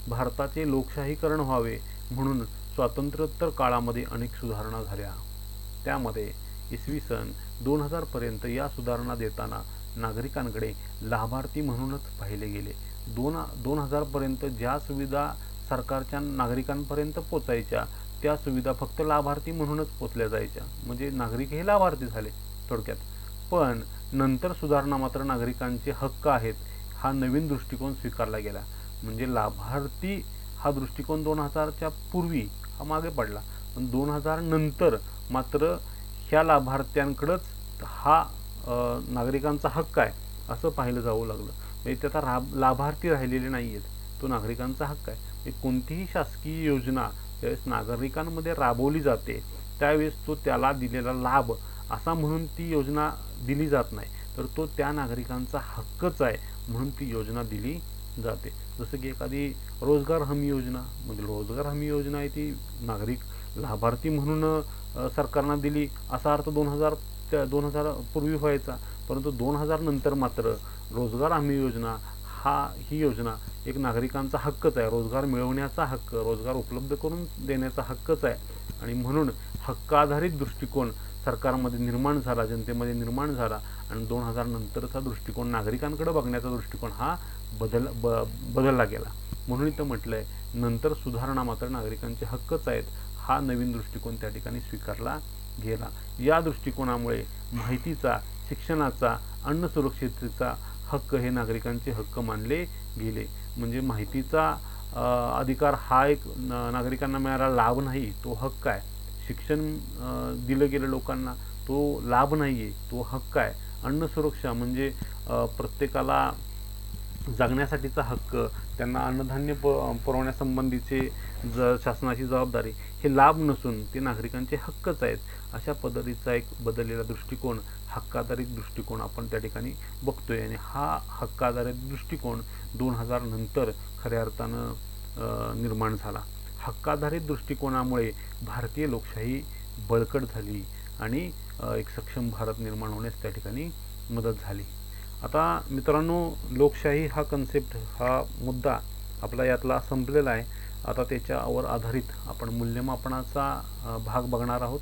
भारताचे लोकशाहीकरण व्हावे म्हणून स्वातंत्र्योत्तर काळामध्ये अनेक सुधारणा झाल्या. त्यामध्ये इसवी सन 2000 पर्यंत या सुधारणा देताना नागरिकांकडे लाभार्थी म्हणूनच पाहिले गेले. 2000 पर्यंत ज्या सुविधा सरकारच्या नागरिकांपर्यंत पोचायच्या त्या सुविधा फक्त लाभार्थी म्हणूनच पोचल्या जायच्या, म्हणजे नागरिक हे लाभार्थी झाले थोडक्यात. पण नंतर सुधारणा मात्र नागरिकांचे हक्क आहेत हा नवीन दृष्टिकोन स्वीकारला गेला. म्हणजे लाभार्थी हा दृष्टिकोन 2000च्या पूर्वी हा मागे पडला, पण 2000 नंतर मात्र ह्या लाभार्थ्यांकडेच हा नागरिकांचा हक्क आहे असं पाहिलं जाऊ लागलं. म्हणजे त्याचा लाभार्थी राहिलेले नाही आहेत, तो नागरिकांचा हक्क आहे. म्हणजे कोणतीही शासकीय योजना ज्यावेळेस नागरिकांमध्ये राबवली जाते त्यावेळेस तो त्याला दिलेला लाभ असा म्हणून ती योजना दिली जात नाही, तर तो त्या नागरिकांचा हक्कच आहे म्हणून ती योजना दिली जाते. जसं की एखादी रोजगार हमी योजना, म्हणजे रोजगार हमी योजना आहे ती नागरिक लाभार्थी म्हणून सरकारनं दिली असा अर्थ 2000 पूर्वी व्हायचा, परंतु 2000 नंतर मात्र रोजगार हमी योजना ही योजना एक नागरिकांचा हक्कच आहे, रोजगार मिळवण्याचा हक्क, रोजगार उपलब्ध करून देण्याचा हक्कच आहे. आणि म्हणून हक्काधारित दृष्टिकोन सरकारमध्ये निर्माण झाला, जनतेमध्ये निर्माण झाला आणि 2000 नंतरचा दृष्टिकोन नागरिकांकडे बघण्याचा दृष्टिकोन हा बदलला गेला. म्हणून इथं म्हटलं आहे नंतर सुधारणा मात्र नागरिकांचे हक्कच आहेत हा नवीन दृष्टिकोन त्या ठिकाणी स्वीकारला गेला. या दृष्टिकोनामुळे माहितीचा, शिक्षणाचा, अन्न सुरक्षेचा हक्क हे नागरिकांचे हक्क मानले गेले. म्हणजे माहितीचा अधिकार हा एक नागरिकांना मिळालेला लाभ नाही, तो हक्क आहे. शिक्षण दिलं गेलं लोकांना, तो लाभ नाही आहे, तो हक्क आहे. अन्न सुरक्षा म्हणजे प्रत्येकाला जगण्यासाठीचा हक्क, त्यांना अन्नधान्य पुरवण्यासंबंधीचे शासनाची जबाबदारी, हे लाभ नसून ते नागरिकांचे हक्कच आहेत. अशा पद्धतीचा एक बदललेला दृष्टिकोन, हक्काधारित दृष्टिकोन आपण त्या ठिकाणी बघतोय. आणि हा हक्काधारित दृष्टिकोन 2000 नंतर खऱ्या अर्थानं निर्माण झाला. हक्काधारित दृष्टिकोनामुळे भारतीय लोकशाही बळकट झाली आणि एक सक्षम भारत निर्माण होण्यास त्या ठिकाणी मदत झाली. आता मित्रांनो, लोकशाही हा कन्सेप्ट, हा मुद्दा आपला यातला संपलेला आहे. आता त्याच्यावर आधारित आपण मूल्यमापनाचा भाग बघणार आहोत.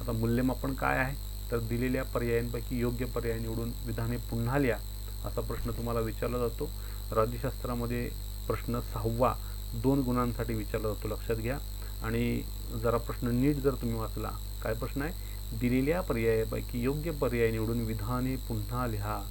आता मूल्यमापन काय आहे तर दिलेल्या पर्यायांपैकी योग्य पर्याय निवडून विधाने पुन्हा लिहा असा प्रश्न तुम्हाला विचारला जातो. राज्यशास्त्रामध्ये प्रश्न 6वा 2 गुणांसाठी विचारला जातो, लक्षात घ्या. आणि जरा प्रश्न नीट जर तुम्ही वाचला, काय प्रश्न आहे, दिलेल्या पर्यायापैकी योग्य पर्याय निवडून विधाने पुन्हा लिहा.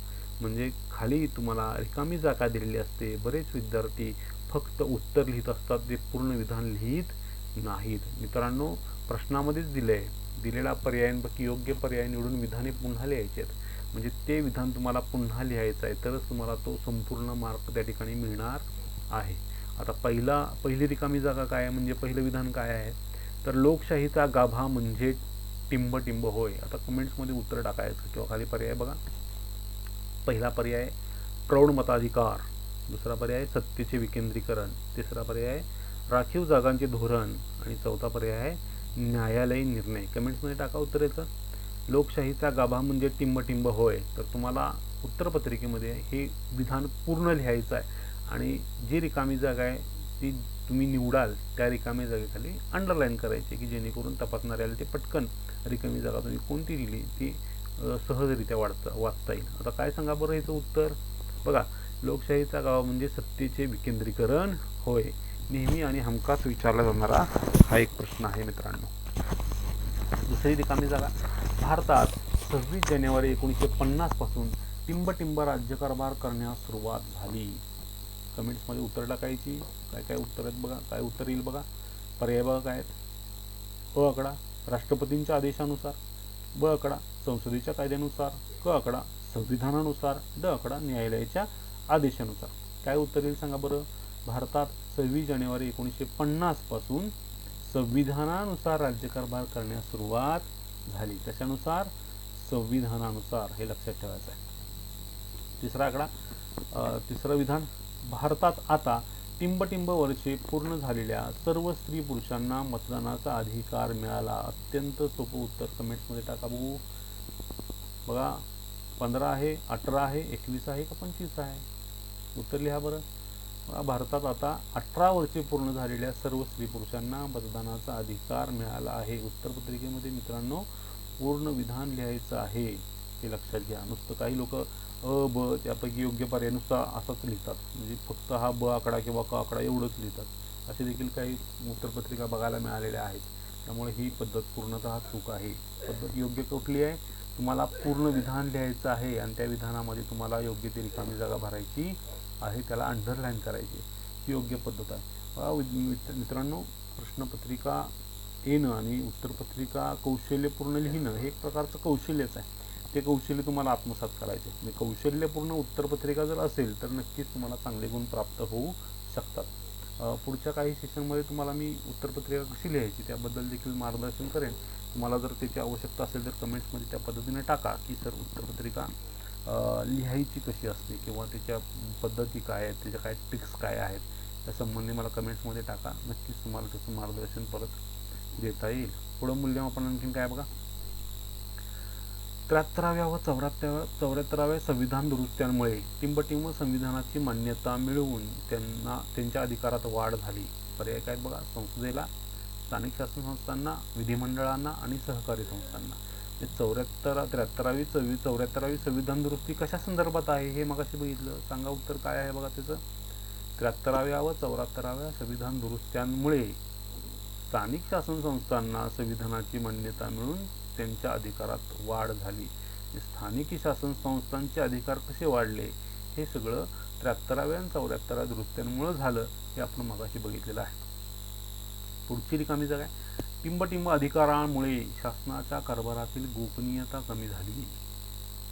म्हणजे खाली तुम्हाला रिकामी जागा दिलेली असते, बरेच विद्यार्थी फक्त उत्तर लिहित असतात, ते पूर्ण विधान लिहित नाहीत. मित्रांनो, प्रश्नामध्येच दिलं आहे दिलेल्या पर्यायांपैकी योग्य पर्याय निवडून विधाने पुन्हा लिहायचे आहेत, म्हणजे ते विधान तुम्हाला पुन्हा लिहायचं आहे, तरच तुम्हाला तो संपूर्ण मार्क त्या ठिकाणी मिळणार आहे. आता पहिली रिकामी जागा काय आहे, म्हणजे पहिलं विधान काय आहे तर लोकशाहीचा गाभा म्हणजे टिंब टिंब होय. आता कमेंट्समध्ये उत्तर टाकायचं किंवा खाली पर्याय बघा. पहिला पर्याय प्रौढ मताधिकार, दुसरा पर्याय सत्तेचे विकेंद्रीकरण, तिसरा पर्याय राखीव जागांचे धोरण आणि चौथा पर्याय आहे न्यायालयीन निर्णय. कमेंट्समध्ये टाका उत्तर याचं. लोकशाहीचा गाभा म्हणजे टिंब टिंब होय, तर तुम्हाला उत्तरपत्रिकेमध्ये हे विधान पूर्ण लिहायचं आहे आणि जी रिकामी जागा आहे ती तुम्ही निवडाल त्या रिकामी जागेखाली अंडरलाईन करायची की जेणेकरून तपासणाऱ्याला ते पटकन रिकामी जागा तुम्ही कोणती दिली ती सहजरित्या वाचता येईल. आता काय सांगा बरं याचं उत्तर बघा. लोकशाहीचा गाभा म्हणजे सत्तेचे विकेंद्रीकरण होय. नेहमी आणि हमखास विचारला जाणारा हा एक प्रश्न आहे मित्रांनो. दुसरी रिकामी जागा, भारतात 26 जानेवारी 1950 पासून टिंबटिंब राज्यकारभार करण्यास सुरुवात झाली. कमेंट्समध्ये उत्तर टाकायची. काय उत्तर आहेत बघा, काय उत्तर येईल बघा. पर्याय बघा काय आहेत. अ आकडा राष्ट्रपतींच्या आदेशानुसार, ब आकडा संसदेच्या कायद्यानुसार, क आकडा संविधानानुसार, ड आकडा न्यायालयाच्या आदेशानुसार. काय उत्तर येईल सांगा बरं. भारतात 26 जानेवारी 1950 पासून संविधानानुसार राज्यकारभार करण्यास सुरुवात झाली. कशानुसार? संविधानानुसार. हे लक्षात ठेवायचं आहे. तिसरा आकडा, तिसरं विधान, भारतात आता टिंबटिंब वर्षे पूर्ण झालेल्या सर्व स्त्री पुरुषांना मतदानाचा अधिकार मिळाला. अत्यंत सोपं उत्तर कमेंट्समध्ये टाका बघू. बघा, 15 आहे, 18 आहे, 21 आहे का 25 आहे? उत्तर लिहा बरं. भारतात आता 18 वर्षे पूर्ण झालेल्या सर्व स्त्री पुरुषांना मतदानाचा अधिकार मिळाला आहे. उत्तरपत्रिकेमध्ये मित्रांनो पूर्ण विधान लिहायचं आहे, हे लक्षात घ्या. नुसतं काही लोक अ ब त्यापैकी योग्य पर्याय नुसता असाच लिहितात, म्हणजे फक्त हा ब आकडा किंवा क आकडा एवढंच लिहितात. असे देखील काही उत्तरपत्रिका बघायला मिळालेल्या आहेत. त्यामुळे ही पद्धत पूर्णतः चूक आहे. पद्धत योग्य कुठली आहे? तुम्हाला पूर्ण विधान लिहायचं आहे आणि त्या विधानामध्ये तुम्हाला योग्य ती रिकामी जागा भरायची आहे, त्याला अंडरलाईन करायची. ही योग्य पद्धत आहे. मित्रांनो, प्रश्नपत्रिका येणं आणि उत्तरपत्रिका कौशल्यपूर्ण लिहिणं हे एक प्रकारचं कौशल्यच आहे. ते कौशल्य तुम्हाला आत्मसात करायचे. म्हणजे कौशल्यपूर्ण उत्तरपत्रिका जर असेल तर नक्कीच तुम्हाला चांगले गुण प्राप्त होऊ शकतात. पुढच्या काही सेशनमध्ये तुम्हाला मी उत्तरपत्रिका कशी लिहायची त्याबद्दल देखील मार्गदर्शन करेन. तुम्हाला जर त्याची आवश्यकता असेल तर कमेंट्समध्ये त्या पद्धतीने टाका की सर उत्तरपत्रिका लिहायची कशी असते किंवा त्याच्या पद्धती काय आहेत, त्याच्या काय ट्रिक्स काय आहेत, त्या संबंधी मला कमेंट्समध्ये टाका. नक्कीच तुम्हाला त्याचं मार्गदर्शन परत देता येईल. पुढं मूल्यमापन आणखीन काय बघा. 73व्या व 74व्या संविधान दुरुस्त्यांमुळे टिंबटिंब संविधानाची मान्यता मिळवून त्यांच्या अधिकारात वाढ झाली. पर्याय काय बघा. संसदेला, स्थानिक शासन संस्थांना, विधिमंडळांना आणि सहकारी संस्थांना. 74वी संविधान दुरुस्ती कशा संदर्भात आहे हे मगाशी बघितलं. सांगा उत्तर काय आहे बघा त्याचं. 73व्या व 74व्या संविधान दुरुस्त्यांमुळे स्थानिक शासन संस्थांना संविधानाची मान्यता मिळून त्यांच्या अधिकारात वाढ झाली. स्थानिक शासन संस्थांचे अधिकार कसे वाढले हे सगळं 73व्या आणि 74व्या दुरुस्त्यांमुळे झालं, हे आपण मगाशी बघितलेलं आहे. पुढची रिकामी जागा आहे. टिंबटिंब अधिकारांमुळे शासनाच्या कारभारातील गोपनीयता कमी झाली.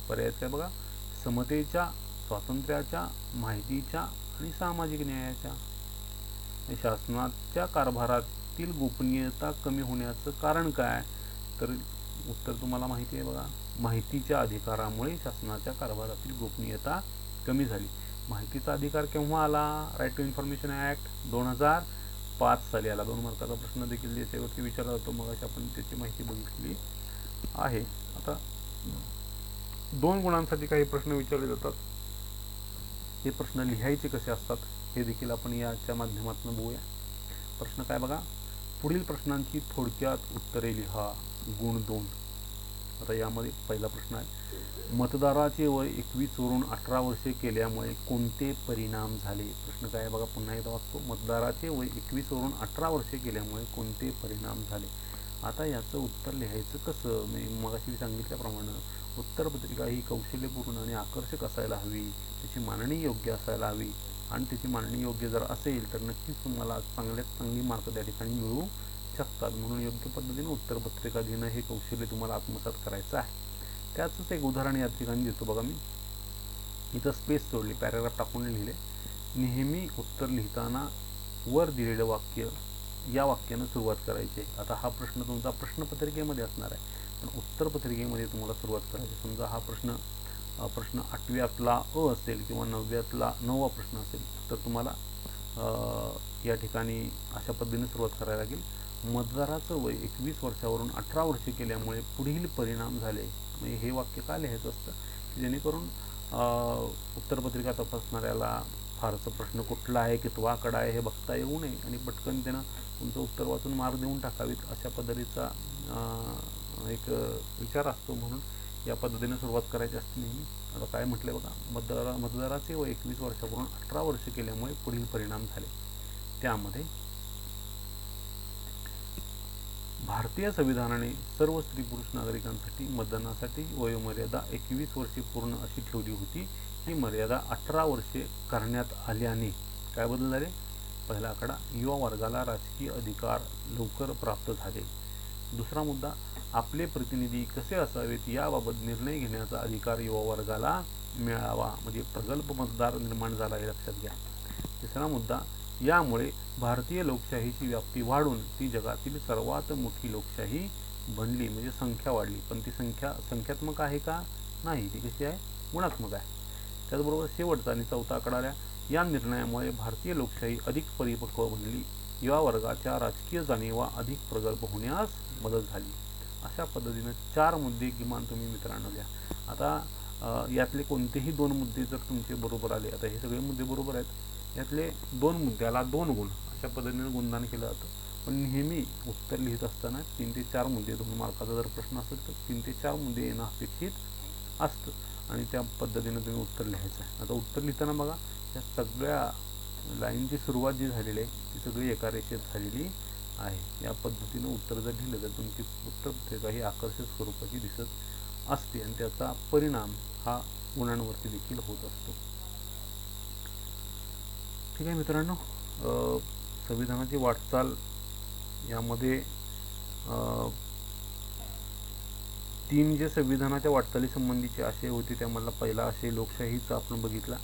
पर्याय काय बघा. समतेच्या, स्वातंत्र्याच्या, माहितीच्या आणि सामाजिक न्यायाच्या. शासनाच्या कारभारातील गोपनीयता कमी होण्याचं कारण काय? तर उत्तर तुम्हाला माहिती आहे बघा. माहितीच्या अधिकारामुळे शासनाच्या कारभारातील गोपनीयता कमी झाली. माहितीचा अधिकार केव्हा आला? राईट टू इन्फॉर्मेशन ॲक्ट 2005 साली आला. 2 मार्काचा प्रश्न देखील याच्यावरती विचारला जातो. मग आपण त्याची माहिती बघितली आहे. आता 2 गुणांसाठी काही प्रश्न विचारले जातात. हे प्रश्न लिहायचे कसे असतात हे देखील आपण याच्या माध्यमातून बघूया. प्रश्न काय बघा. पुढील प्रश्नांची थोडक्यात उत्तरे लिहा. गुण 2. आता यामध्ये पहिला प्रश्न आहे. मतदाराचे वय 21 वरून 18 वर्षे केल्यामुळे कोणते परिणाम झाले? प्रश्न काय बघा, पुन्हा एकदा वाचतो. मतदाराचे वय 21 वरून 18 वर्षे केल्यामुळे कोणते परिणाम झाले? आता याचं उत्तर लिहायचं कसं? मी मगाशी सांगितल्याप्रमाणे उत्तरपत्रिका ही कौशल्यपूर्ण आणि आकर्षक असायला हवी, त्याची मांडणी योग्य असायला हवी आणि त्याची मांडणी योग्य जर असेल तर नक्कीच तुम्हाला चांगल्यात चांगली मार्क त्या ठिकाणी मिळू शकतात. म्हणून योग्य पद्धतीने उत्तरपत्रिका लिहिणं हे कौशल्य तुम्हाला आत्मसात करायचं आहे. त्याचंच एक उदाहरण या ठिकाणी देतो बघा. मी इथं स्पेस सोडली, पॅराग्राफ टाकून लिहिले. नेहमी उत्तर लिहिताना वर दिलेलं वाक्य या वाक्यानं सुरुवात करायची. आता हा प्रश्न तुमचा प्रश्नपत्रिकेमध्ये असणार आहे, पण उत्तरपत्रिकेमध्ये तुम्हाला सुरुवात करायची. समजा हा प्रश्न 8व्यातला अ असेल किंवा 9वा प्रश्न असेल तर तुम्हाला या ठिकाणी अशा पद्धतीने सुरुवात करायला लागेल. मतदाराचं वय 21 वर्षावरून 18 वर्षे केल्यामुळे पुढील परिणाम झाले. म्हणजे हे वाक्य का लिहायचं असतं की जेणेकरून उत्तरपत्रिका तपासणाऱ्याला फारसं प्रश्न कुठला आहे, कितवा आकडा आहे हे बघता येऊ नये आणि पटकन त्यानं तुमचं उत्तर वाचून मार्क देऊन टाकावीत अशा पद्धतीचा एक विचार असतो. म्हणून या पद्धतीने सुरुवात करायची असते नेहमी. आता काय म्हटलं बघा. मतदाराचे वय 21 वर्षावरून 18 वर्षे केल्यामुळे पुढील परिणाम झाले. त्यामध्ये भारतीय संविधानाने सर्व स्त्री पुरुष नागरिकांसाठी मतदानासाठी वयोमर्यादा 21 वर्षे पूर्ण अशी ठेवली होती. ही मर्यादा 18 वर्षे करण्यात आल्याने काय बदल झाले? पहिला आकडा, युवा वर्गाला राजकीय अधिकार लवकर प्राप्त झाले. दुसरा मुद्दा, आपले प्रतिनिधी कसे असावेत याबाबत निर्णय घेण्याचा अधिकार युवा वर्गाला मिळावा. म्हणजे प्रगल्भ मतदार निर्माण झाला हे लक्षात घ्या. तिसरा मुद्दा, यामुळे भारतीय लोकशाहीची व्याप्ती वाढून ती जगातील सर्वात मोठी लोकशाही बनली, म्हणजे संख्या वाढली. पण ती संख्या संख्यात्मक आहे का? नाही, ती कशी आहे? गुणात्मक आहे. त्याचबरोबर शेवटचा आणि चौथा आकडा आल्या, या निर्णयामुळे भारतीय लोकशाही अधिक परिपक्व बनली, युवा वर्गाच्या राजकीय जाणीवा अधिक प्रगल्भ होण्यास मदत झाली. अशा पद्धतीनं 4 मुद्दे किमान तुम्ही मित्रांनो द्या. आता यातले कोणतेही 2 मुद्दे जर तुमचे बरोबर आले, आता हे सगळे मुद्दे बरोबर आहेत, यातले 2 मुद्द्याला 2 गुण अशा पद्धतीने गुणदान केलं जातं. पण नेहमी उत्तर लिहित असताना 3 ते 4 मुद्दे, 2 मार्काचा जर प्रश्न असेल तर 3 ते 4 मुद्दे येणं अपेक्षित असतं आणि त्या पद्धतीनं तुम्ही उत्तर लिहायचं आहे. आता उत्तर लिहिताना बघा, या सगळ्या लाईनची सुरुवात जी झालेली आहे ती सगळी एका रेषेत झालेली आहे. या पद्धतीनं उत्तर जर लिहिलं तर तुमची उत्तरपत्रिका ही आकर्षक स्वरूपाची दिसत असते आणि त्याचा परिणाम हा गुणांवरती देखील होत असतो. ठीक आहे मित्रांनो, संविधानाची वाटचाल यामध्ये 3 जे संविधानाच्या वाटचालीसंबंधीचे आशय होते त्यामधला पहिला आशय लोकशाहीचा आपण बघितला.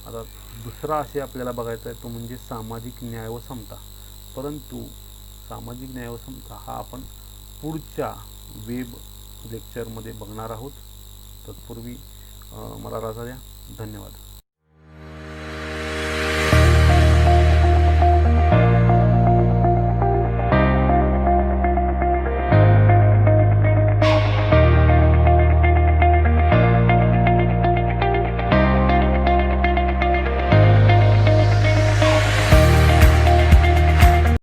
आता दुसरा आशय आपल्याला बघायचा आहे तो म्हणजे सामाजिक न्याय व समता. परंतु सामाजिक न्याय व समता हा आपण पुढच्या वेब लेक्चरमध्ये बघणार आहोत. तत्पूर्वी मला रजा द्या. धन्यवाद.